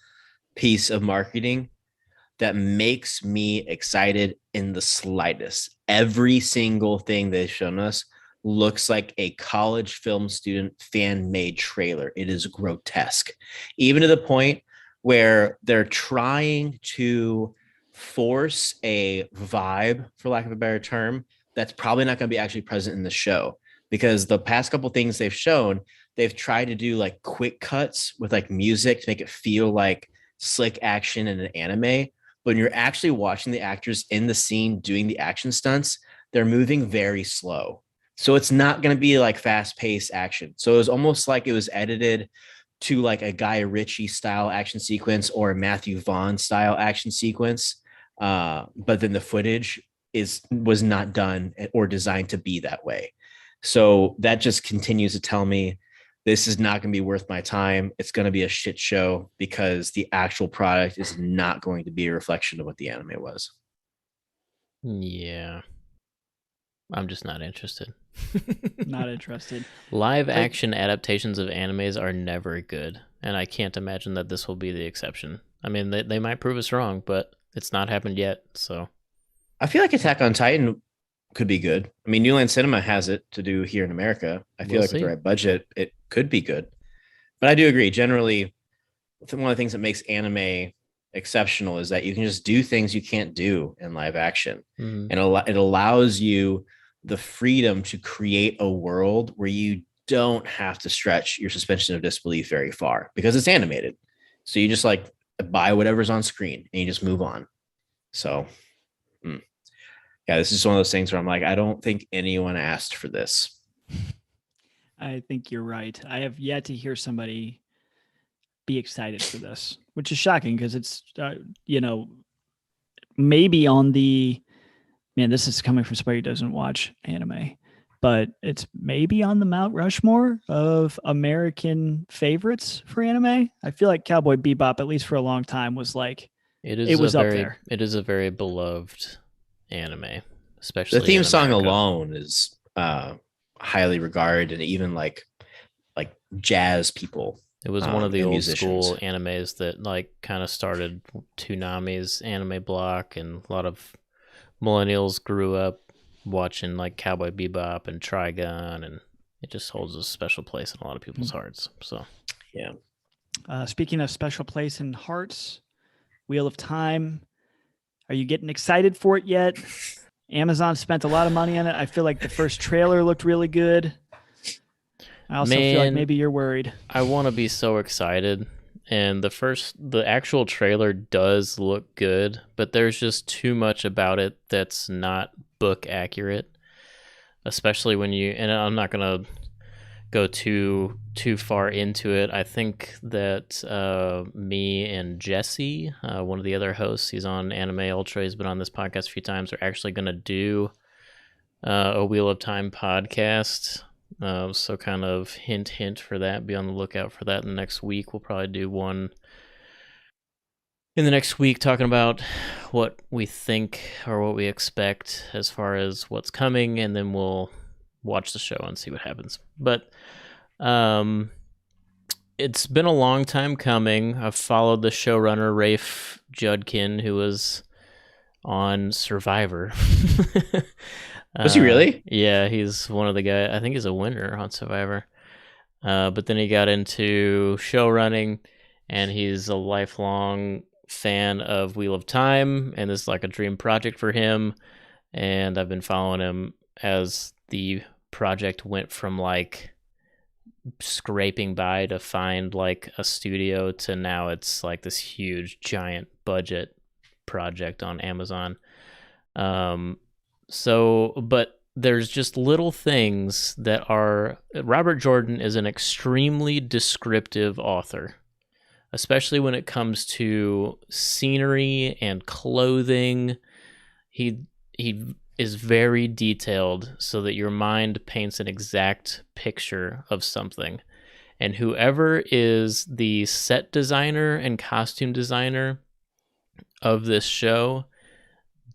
piece of marketing that makes me excited in the slightest. Every single thing they've shown us looks like a college film student fan-made trailer. It is grotesque, even to the point where they're trying to force a vibe, for lack of a better term, that's probably not going to be actually present in the show, because the past couple things they've shown, they've tried to do like quick cuts with like music to make it feel like slick action in an anime. But when you're actually watching the actors in the scene doing the action stunts, they're moving very slow. So it's not going to be like fast-paced action. So it was almost like it was edited to like a Guy Ritchie style action sequence or a Matthew Vaughn style action sequence. But then the footage was not done or designed to be that way. So that just continues to tell me this is not going to be worth my time. It's going to be a shit show because the actual product is not going to be a reflection of what the anime was. Yeah. I'm just not interested. Not interested. Live action adaptations of animes are never good, and I can't imagine that this will be the exception. I mean, they might prove us wrong, but it's not happened yet, so. I feel like Attack on Titan could be good. I mean, New Line Cinema has it to do here in America. I feel like with the right budget, it could be good. But I do agree. Generally, one of the things that makes anime exceptional is that you can just do things you can't do in live action. Mm-hmm. And it allows you the freedom to create a world where you don't have to stretch your suspension of disbelief very far because it's animated. So you just like buy whatever's on screen and you just move on. So, yeah, this is just one of those things where I'm like, I don't think anyone asked for this. I think you're right. I have yet to hear somebody be excited for this, which is shocking because it's, maybe on the, man, this is coming from somebody who doesn't watch anime, but it's maybe on the Mount Rushmore of American favorites for anime. I feel like Cowboy Bebop, at least for a long time, was like, it was up there. It is a very beloved anime, especially the theme in song America. alone is highly regarded, and even like jazz people It was one of the and old musicians. school animes that like kind of started Toonami's anime block, and a lot of millennials grew up watching like Cowboy Bebop and Trigun, and it just holds a special place in a lot of people's hearts. So, Yeah. Speaking of special place in hearts, Wheel of Time. Are you getting excited for it yet? Amazon spent a lot of money on it. I feel like the first trailer looked really good. I also feel like maybe you're worried. I want to be so excited. And the actual trailer does look good, but there's just too much about it that's not book accurate. Especially when and I'm not going to go too far into it. I think that me and Jesse, one of the other hosts, he's on Anime Ultra, he's been on this podcast a few times, are actually going to do a Wheel of Time podcast. So kind of hint for that. Be on the lookout for that in the next week. We'll probably do one in the next week talking about what we think or what we expect as far as what's coming, and then we'll watch the show and see what happens. But it's been a long time coming. I've followed the showrunner Rafe Judkin, who was on Survivor. Was he really? Yeah, he's one of the guys. I think he's a winner on Survivor. But then he got into show running, and he's a lifelong fan of Wheel of Time, and this is like a dream project for him. And I've been following him as the project went from like scraping by to find like a studio to now it's like this huge giant budget project on Amazon. But there's just little things that are... Robert Jordan is an extremely descriptive author, especially when it comes to scenery and clothing. He is very detailed so that your mind paints an exact picture of something. And whoever is the set designer and costume designer of this show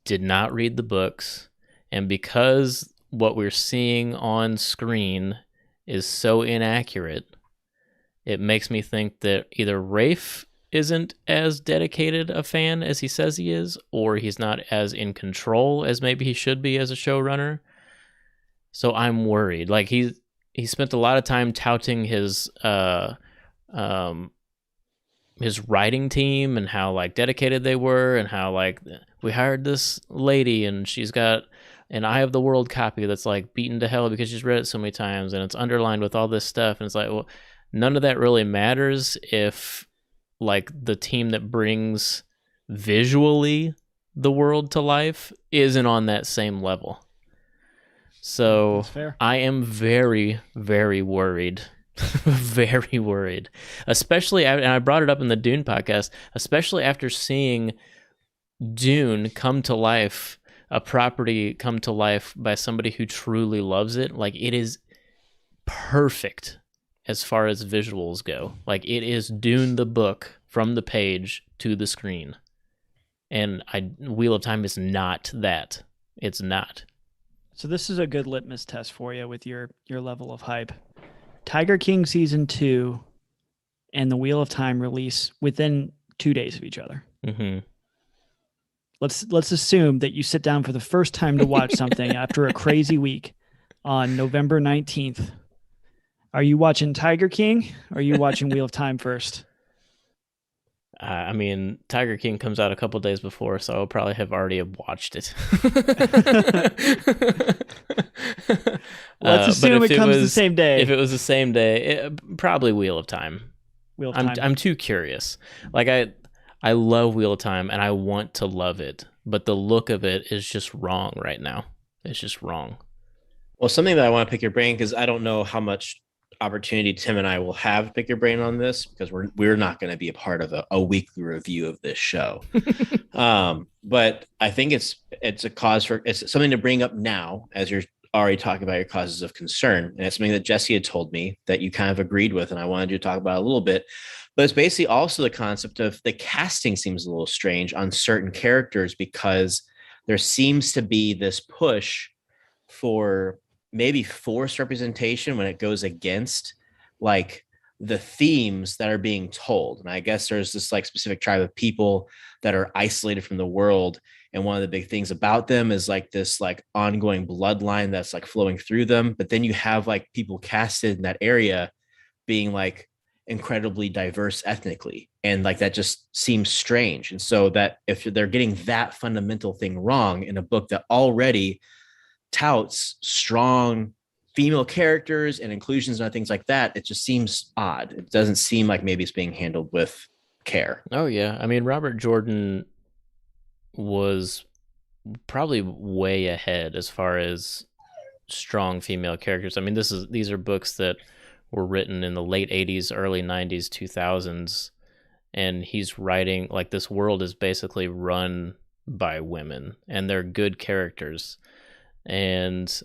did not read the books. And because what we're seeing on screen is so inaccurate, it makes me think that either Rafe isn't as dedicated a fan as he says he is, or he's not as in control as maybe he should be as a showrunner. So I'm worried. Like he spent a lot of time touting his writing team and how like dedicated they were, and how like we hired this lady and she's got an Eye of the World copy that's like beaten to hell because she's read it so many times, and it's underlined with all this stuff. And it's like, well, none of that really matters if like the team that brings visually the world to life isn't on that same level. So That's fair. I am very, very worried. Very worried. Especially, and I brought it up in the Dune podcast, especially after seeing Dune come to life, a property come to life by somebody who truly loves it. Like, it is perfect as far as visuals go. Like, it is Dune the book from the page to the screen. And Wheel of Time is not that. It's not. So this is a good litmus test for you with your level of hype. Tiger King season 2 and the Wheel of Time release within 2 days of each other. Mm-hmm. Let's assume that you sit down for the first time to watch something after a crazy week on November 19th. Are you watching Tiger King or are you watching Wheel of Time first? I mean, Tiger King comes out a couple days before, so I'll probably have already watched it. Let's assume it comes the same day. If it was the same day, probably Wheel of Time. Wheel of Time. I'm too curious. Like, I love Wheel of Time, and I want to love it, but the look of it is just wrong right now. It's just wrong. Well, something that I want to pick your brain, because I don't know how much opportunity Tim and I will have to pick your brain on this, because we're not going to be a part of a weekly review of this show. But I think it's something to bring up now, as you're already talking about your causes of concern. And it's something that Jesse had told me that you kind of agreed with, and I wanted you to talk about it a little bit. But it's basically also the concept of the casting seems a little strange on certain characters, because there seems to be this push for maybe forced representation when it goes against like the themes that are being told. And I guess there's this like specific tribe of people that are isolated from the world. And one of the big things about them is like this like ongoing bloodline that's like flowing through them. But then you have like people casted in that area being like incredibly diverse ethnically. And like that just seems strange. And so that if they're getting that fundamental thing wrong in a book that already touts strong female characters and inclusions and things like that, it just seems odd. It doesn't seem like maybe it's being handled with care. Oh yeah, I mean Robert Jordan was probably way ahead as far as strong female characters. I mean, these are books that were written in the late 80s, early 90s, 2000s, and he's writing like this world is basically run by women and they're good characters. And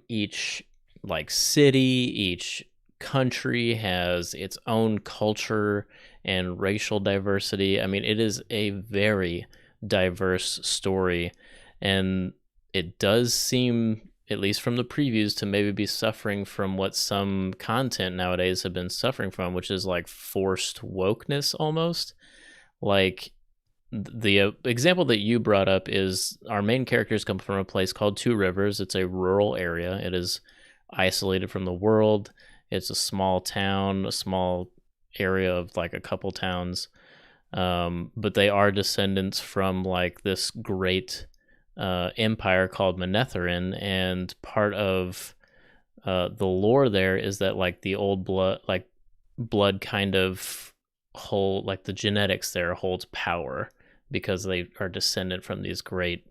each like city, each country has its own culture and racial diversity. I mean, it is a very diverse story, and it does seem, at least from the previews, to maybe be suffering from what some content nowadays have been suffering from, which is like forced wokeness almost. Like the example that you brought up is our main characters come from a place called Two Rivers. It's a rural area. It is isolated from the world. It's a small town, a small area of like a couple towns. But they are descendants from like this great empire called Manetherin, and part of the lore there is that like the old blood kind of hold, like the genetics there holds power because they are descendant from these great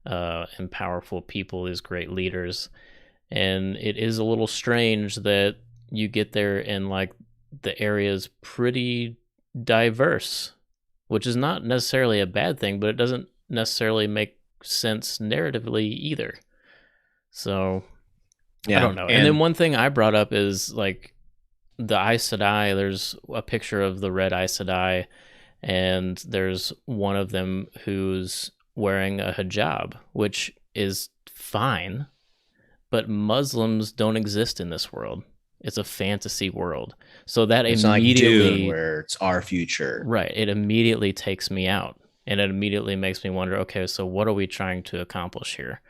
and powerful people, these great leaders. And it is a little strange that you get there and like the area is pretty diverse, which is not necessarily a bad thing, but it doesn't necessarily make sense narratively either. So yeah, I don't know. And then one thing I brought up is like the Aes Sedai. There's a picture of the red Aes Sedai, and there's one of them who's wearing a hijab, which is fine, but Muslims don't exist in this world. It's a fantasy world. So that it's immediately not like Dune, where it's our future. Right. It immediately takes me out. And it immediately makes me wonder, okay, so what are we trying to accomplish here?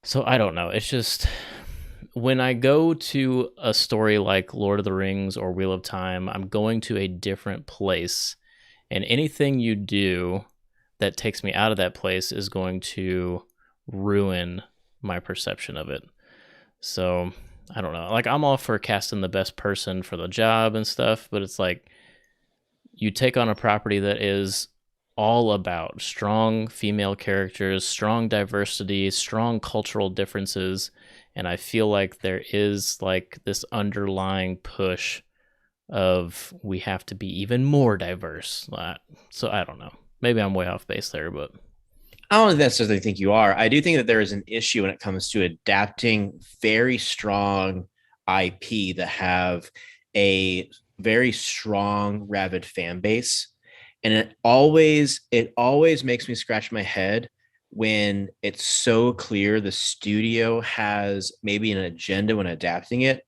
So I don't know. It's just when I go to a story like Lord of the Rings or Wheel of Time, I'm going to a different place. And anything you do that takes me out of that place is going to ruin my perception of it. So I don't know. Like, I'm all for casting the best person for the job and stuff, but it's like you take on a property that is all about strong female characters, strong diversity, strong cultural differences, and I feel like there is like this underlying push of we have to be even more diverse. So I don't know. Maybe I'm way off base there, but I don't necessarily think you are. I do think that there is an issue when it comes to adapting very strong IP that have a very strong, rabid fan base. And it always makes me scratch my head when it's so clear the studio has maybe an agenda when adapting it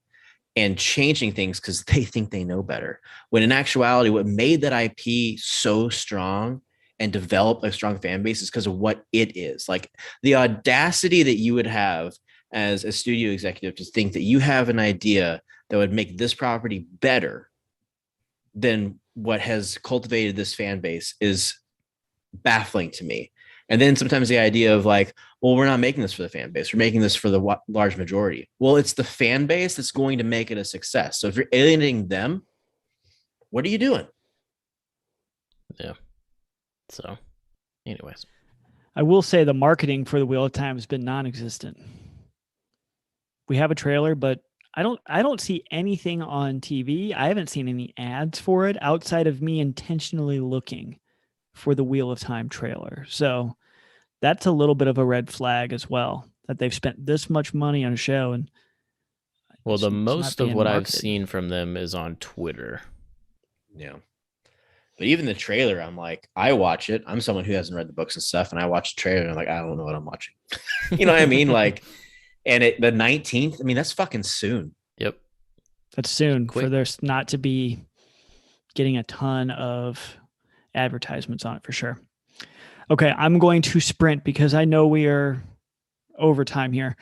and changing things because they think they know better. When in actuality, what made that IP so strong and develop a strong fan base is because of what it is. Like the audacity that you would have as a studio executive to think that you have an idea that would make this property better than what has cultivated this fan base is baffling to me. And then sometimes the idea of like, well, we're not making this for the fan base. We're making this for the large majority. Well, it's the fan base that's going to make it a success. So if you're alienating them, what are you doing? Yeah. So anyways, I will say the marketing for the Wheel of Time has been non-existent. We have a trailer, but I don't see anything on TV. I haven't seen any ads for it outside of me intentionally looking for the Wheel of Time trailer. So that's a little bit of a red flag as well, that they've spent this much money on a show. And well, the most of what I've seen from them is on Twitter. Yeah. But even the trailer, I'm like, I watch it. I'm someone who hasn't read the books and stuff. And I watch the trailer and I'm like, I don't know what I'm watching. You know what I mean? Like, and the 19th, I mean, that's fucking soon. Yep. That's soon Quick. for this not to be getting a ton of advertisements on it for sure. Okay, I'm going to sprint because I know we are over time here.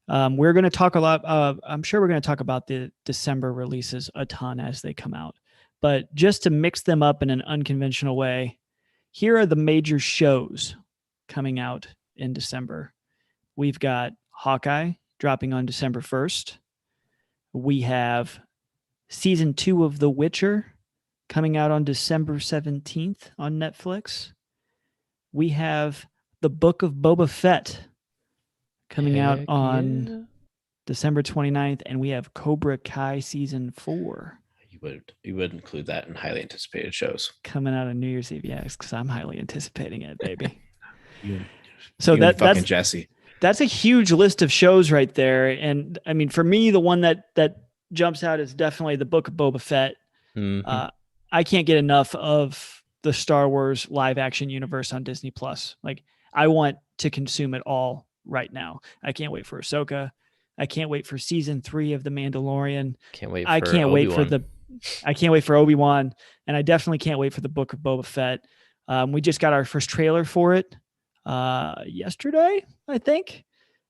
We're going to talk a lot. I'm sure we're going to talk about the December releases a ton as they come out. But just to mix them up in an unconventional way, here are the major shows coming out in December. We've got Hawkeye dropping on December 1st. We have season 2 of The Witcher coming out on December 17th on Netflix. We have The Book of Boba Fett coming out on December 29th, and we have Cobra Kai season 4. You would include that in highly anticipated shows coming out on New Year's Eve. Yeah, because I'm highly anticipating it, baby. So that's Jesse. That's a huge list of shows right there. And I mean, for me, the one that jumps out is definitely The Book of Boba Fett. Mm-hmm. I can't get enough of the Star Wars live action universe on Disney Plus. Like, I want to consume it all right now. I can't wait for Ahsoka. I can't wait for season 3 of The Mandalorian. I can't wait for Obi-Wan, and I definitely can't wait for The Book of Boba Fett. We just got our first trailer for it yesterday, I think,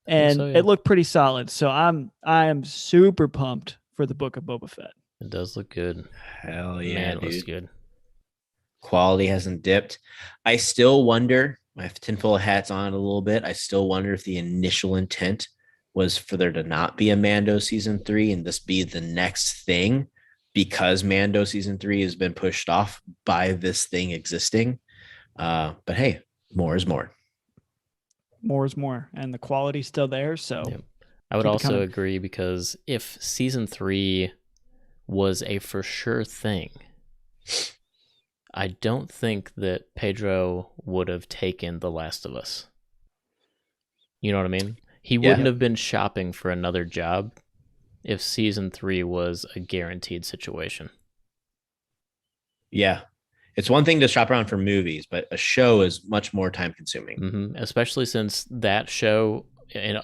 and it looked pretty solid. So I am super pumped for The Book of Boba Fett. It does look good. Hell yeah, Man, dude. It looks good. Quality hasn't dipped. I still wonder, I have tinfoil hats on a little bit. I still wonder if the initial intent was for there to not be a Mando season 3 and this be the next thing, because Mando season 3 has been pushed off by this thing existing. But hey, more is more. More is more, and the quality's still there. So yep. I would also agree, because if season 3 was a for sure thing, I don't think that Pedro would have taken The Last of Us. You know what I mean? He wouldn't have been shopping for another job if season 3 was a guaranteed situation. Yeah. It's one thing to shop around for movies, but a show is much more time consuming. Mm-hmm. Especially since that show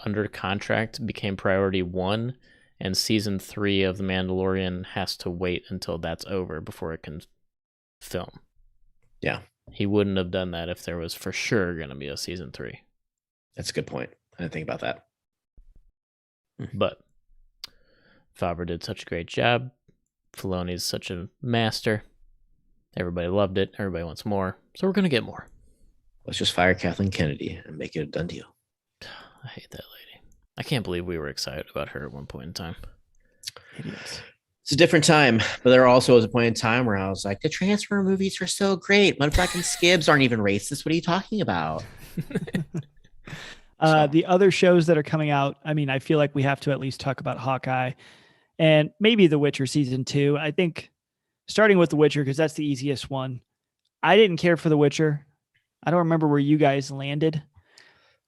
under contract became priority 1, and season 3 of The Mandalorian has to wait until that's over before it can film. Yeah. He wouldn't have done that if there was for sure going to be a season 3. That's a good point. I didn't think about that. But Favreau did such a great job. Filoni's such a master. Everybody loved it. Everybody wants more. So we're going to get more. Let's just fire Kathleen Kennedy and make it a done deal. I hate that lady. I can't believe we were excited about her at one point in time. Idiots. It's a different time, but there also was a point in time where I was like, the Transformer movies are so great. Motherfucking Skibbs aren't even racist. What are you talking about? The other shows that are coming out, I mean, I feel like we have to at least talk about Hawkeye and maybe The Witcher season 2. I think starting with The Witcher, because that's the easiest one. I didn't care for The Witcher. I don't remember where you guys landed.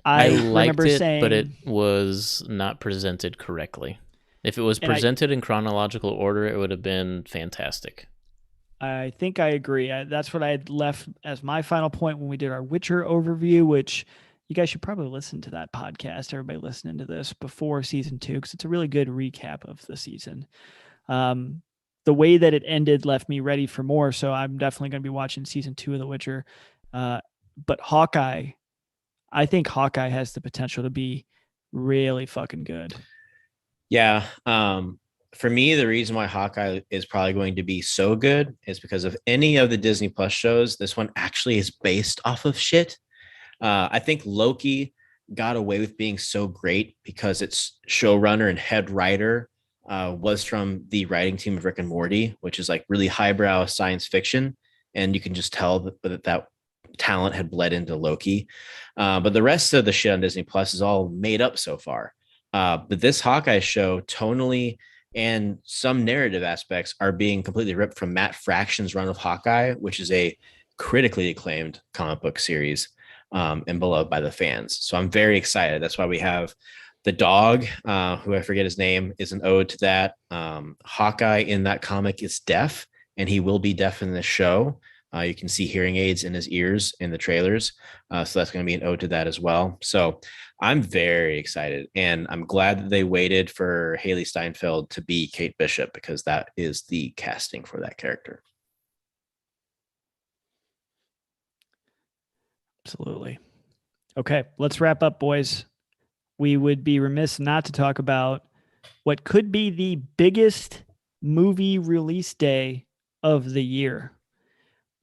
I liked it, but it was not presented correctly. If it was presented in chronological order, it would have been fantastic. I think I agree. That's what I had left as my final point when we did our Witcher overview, which you guys should probably listen to that podcast, everybody listening to this, before season 2, because it's a really good recap of the season. The way that it ended left me ready for more, so I'm definitely going to be watching season 2 of The Witcher. But Hawkeye, I think Hawkeye has the potential to be really fucking good. Yeah. For me, the reason why Hawkeye is probably going to be so good is because of any of the Disney Plus shows. This one actually is based off of shit. I think Loki got away with being so great because its showrunner and head writer was from the writing team of Rick and Morty, which is like really highbrow science fiction. And you can just tell that talent had bled into Loki. But the rest of the shit on Disney Plus is all made up so far. But this Hawkeye show, tonally and some narrative aspects, are being completely ripped from Matt Fraction's run of Hawkeye, which is a critically acclaimed comic book series and beloved by the fans. So I'm very excited. That's why we have the dog, who I forget his name, is an ode to that. Hawkeye in that comic is deaf, and he will be deaf in this show. You can see hearing aids in his ears in the trailers. So that's going to be an ode to that as well. So I'm very excited. And I'm glad that they waited for Haley Steinfeld to be Kate Bishop, because that is the casting for that character. Absolutely. Okay, let's wrap up, boys. We would be remiss not to talk about what could be the biggest movie release day of the year.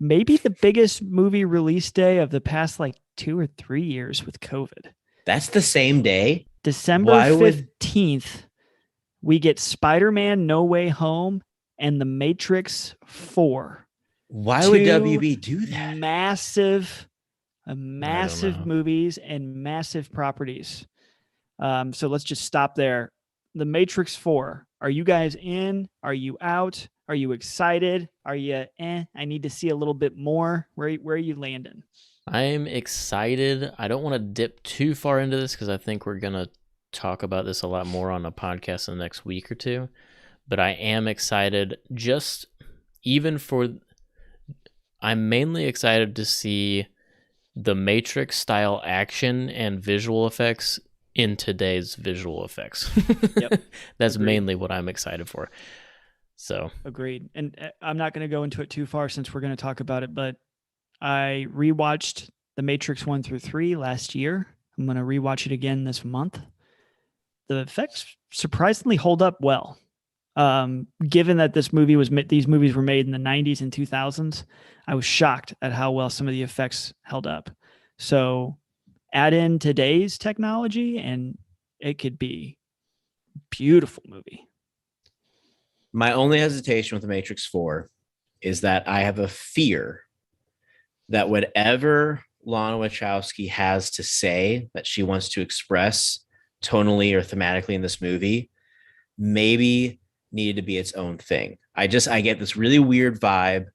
Maybe the biggest movie release day of the past like 2 or 3 years with COVID. That's the same day. December 15th, we get Spider-Man No Way Home and The Matrix 4. Why would WB do that? Massive movies and massive properties. So let's just stop there. The Matrix 4. Are you guys in? Are you out? Are you excited? Are you I need to see a little bit more? Where are you landing? I'm excited. I don't want to dip too far into this because I think we're going to talk about this a lot more on a podcast in the next week or two. But I am excited I'm mainly excited to see the Matrix style action and visual effects in today's visual effects. Yep. That's Agreed. mainly what I'm excited for. So Agreed. And I'm not going to go into it too far since we're going to talk about it, but I rewatched The Matrix 1 through 3 last year. I'm going to rewatch it again this month. The effects surprisingly hold up well. Given that these movies were made in the 90s and 2000s, I was shocked at how well some of the effects held up. So add in today's technology and it could be a beautiful movie. My only hesitation with The Matrix 4 is that I have a fear that whatever Lana Wachowski has to say that she wants to express tonally or thematically in this movie maybe needed to be its own thing. I get this really weird vibe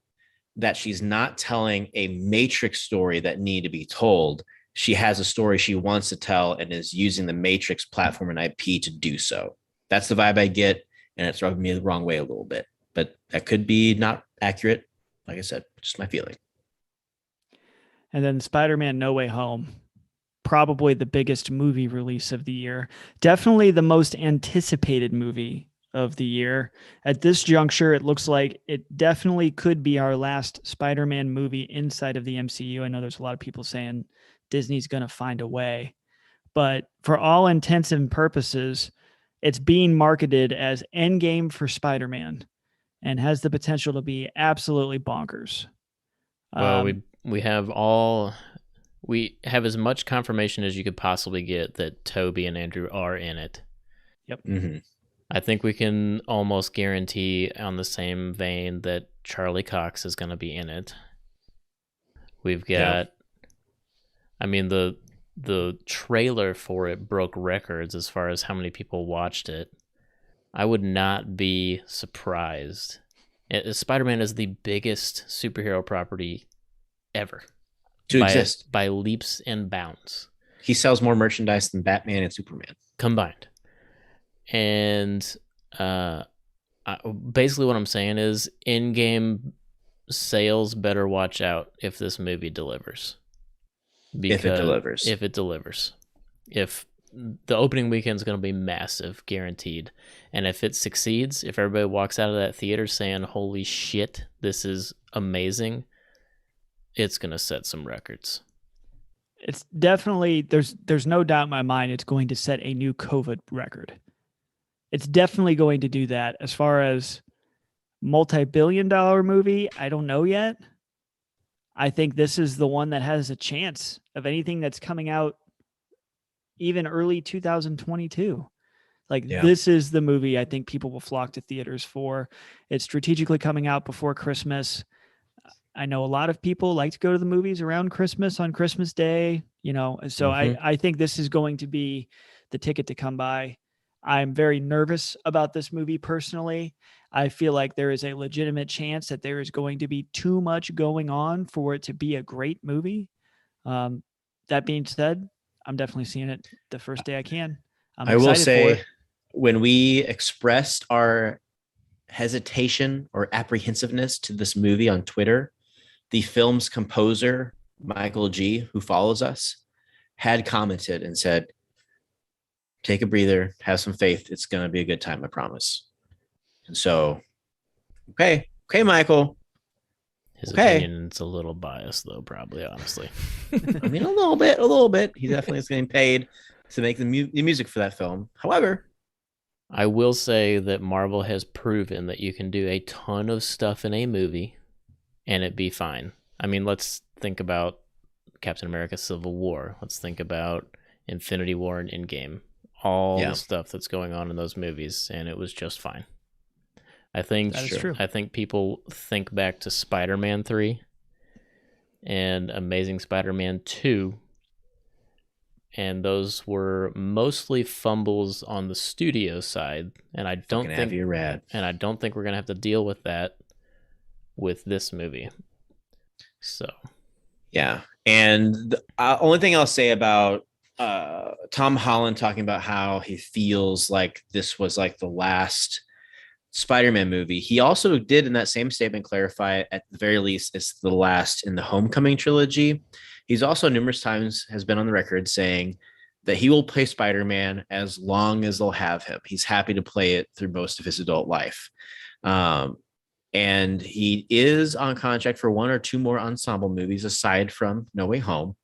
that she's not telling a Matrix story that needed to be told. She has a story she wants to tell and is using the Matrix platform and IP to do so. That's the vibe I get, and it's rubbing me the wrong way a little bit. But that could be not accurate. Like I said, just my feeling. And then Spider-Man No Way Home, probably the biggest movie release of the year. Definitely the most anticipated movie of the year. At this juncture, it looks like it definitely could be our last Spider-Man movie inside of the MCU. I know there's a lot of people saying Disney's going to find a way, but for all intents and purposes, it's being marketed as Endgame for Spider-Man and has the potential to be absolutely bonkers. Well, we have as much confirmation as you could possibly get that Toby and Andrew are in it. Yep. Mm-hmm. I think we can almost guarantee on the same vein that Charlie Cox is going to be in it. We've got, I mean, the trailer for it broke records as far as how many people watched it. I would not be surprised. Spider-Man is the biggest superhero property ever. To exist. By leaps and bounds. He sells more merchandise than Batman and Superman combined. And basically what I'm saying is in-game sales better watch out if this movie delivers. If it delivers. If the opening weekend is going to be massive, guaranteed. And if it succeeds, if everybody walks out of that theater saying, holy shit, this is amazing, it's going to set some records. It's definitely, there's no doubt in my mind it's going to set a new COVID record. It's definitely going to do that. As far as multi-billion-dollar movie, I don't know yet. I think this is the one that has a chance of anything that's coming out even early 2022. This is the movie I think people will flock to theaters for. It's strategically coming out before Christmas. I know a lot of people like to go to the movies around Christmas on Christmas Day, so I think this is going to be the ticket to come by. I'm very nervous about this movie personally. I feel like there is a legitimate chance that there is going to be too much going on for it to be a great movie. That being said, I'm definitely seeing it the first day I can. I will say, when we expressed our hesitation or apprehensiveness to this movie on Twitter, the film's composer, Michael G., who follows us, had commented and said, take a breather, have some faith. It's going to be a good time, I promise. And so, okay, Michael. His Okay. opinion is a little biased, though, probably, honestly. I mean, a little bit. He definitely is getting paid to make the music for that film. However, I will say that Marvel has proven that you can do a ton of stuff in a movie and it be fine. I mean, let's think about Captain America Civil War. Let's think about Infinity War and Endgame. All the stuff that's going on in those movies, and it was just fine. I think that is true. I think people think back to Spider-Man 3 and Amazing Spider-Man 2, and those were mostly fumbles on the studio side, and I don't think we're gonna have to deal with that with this movie. So, yeah, and the only thing I'll say about Tom Holland talking about how he feels like this was like the last Spider-Man movie. He also did in that same statement clarify at the very least it's the last in the Homecoming trilogy. He's also numerous times has been on the record saying that he will play Spider-Man as long as they'll have him. He's happy to play it through most of his adult life. And he is on contract for 1 or 2 more ensemble movies aside from No Way Home.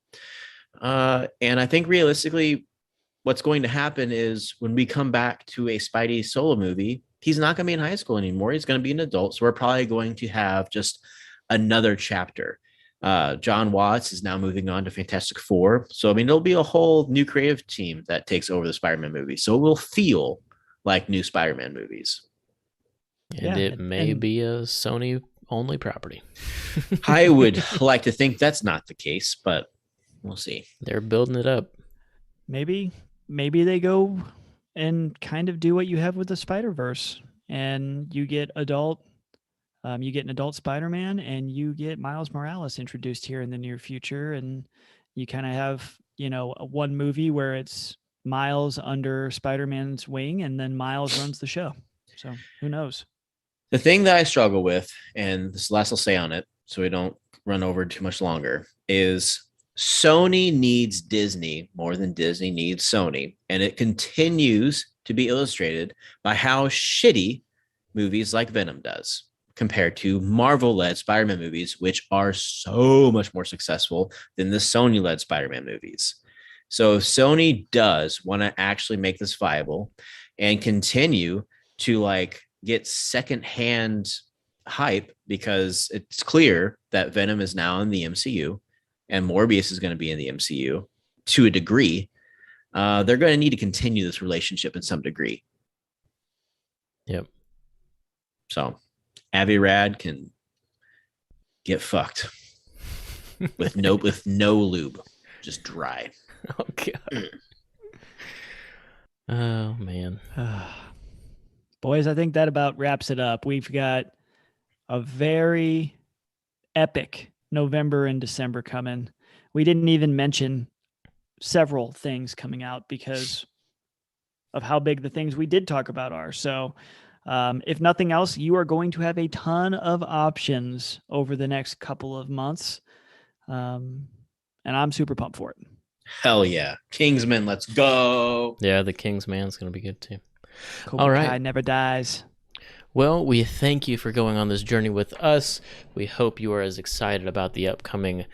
And I think realistically, what's going to happen is when we come back to a Spidey solo movie, he's not going to be in high school anymore. He's going to be an adult. So we're probably going to have just another chapter. John Watts is now moving on to Fantastic Four. So, I mean, there'll be a whole new creative team that takes over the Spider-Man movie. So it will feel like new Spider-Man movies. And it may be a Sony-only property. I would like to think that's not the case, but we'll see. They're building it up. Maybe they go and kind of do what you have with the Spider-Verse, and you get an adult Spider-Man, and you get Miles Morales introduced here in the near future, and you kind of have, one movie where it's Miles under Spider-Man's wing, and then Miles runs the show. So who knows? The thing that I struggle with, and this last I'll say on it, so we don't run over too much longer, is Sony needs Disney more than Disney needs Sony. And it continues to be illustrated by how shitty movies like Venom does compared to Marvel-led Spider-Man movies, which are so much more successful than the Sony-led Spider-Man movies. So if Sony does want to actually make this viable and continue to get secondhand hype, because it's clear that Venom is now in the MCU and Morbius is going to be in the MCU to a degree, they're going to need to continue this relationship in some degree. Yep. So Avi Rad can get fucked with no lube, just dry. Oh God. Oh man. Boys, I think that about wraps it up. We've got a very epic November and December coming. We didn't even mention several things coming out because of how big the things we did talk about are. So if nothing else, you are going to have a ton of options over the next couple of months. And I'm super pumped for it. Hell yeah. Kingsman, let's go. Yeah, the Kingsman's going to be good too. All right. Kai never dies. Well, we thank you for going on this journey with us. We hope you are as excited about the upcoming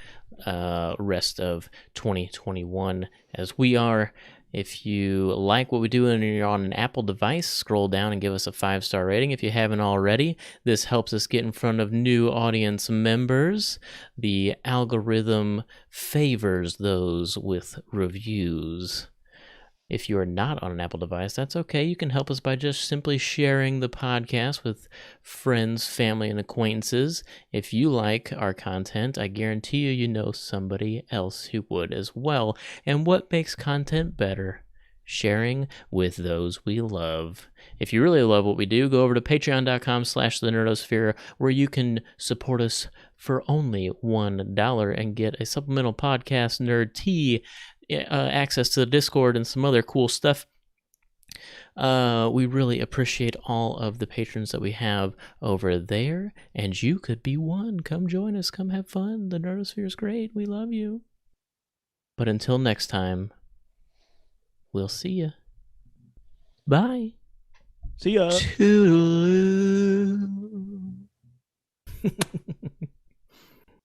rest of 2021 as we are. If you like what we do and you're on an Apple device, scroll down and give us a 5-star rating if you haven't already. This helps us get in front of new audience members. The algorithm favors those with reviews. If you are not on an Apple device, that's okay. You can help us by just simply sharing the podcast with friends, family, and acquaintances. If you like our content, I guarantee you know somebody else who would as well. And what makes content better? Sharing with those we love. If you really love what we do, go over to patreon.com/thenerdosphere, where you can support us for only $1 and get a supplemental podcast nerd tea, access to the Discord, and some other cool stuff. We really appreciate all of the patrons that we have over there, and you could be one. Come join us. Come have fun. The Nerdosphere is great. We love you. But until next time, we'll see you. Bye. See ya. Toodaloo.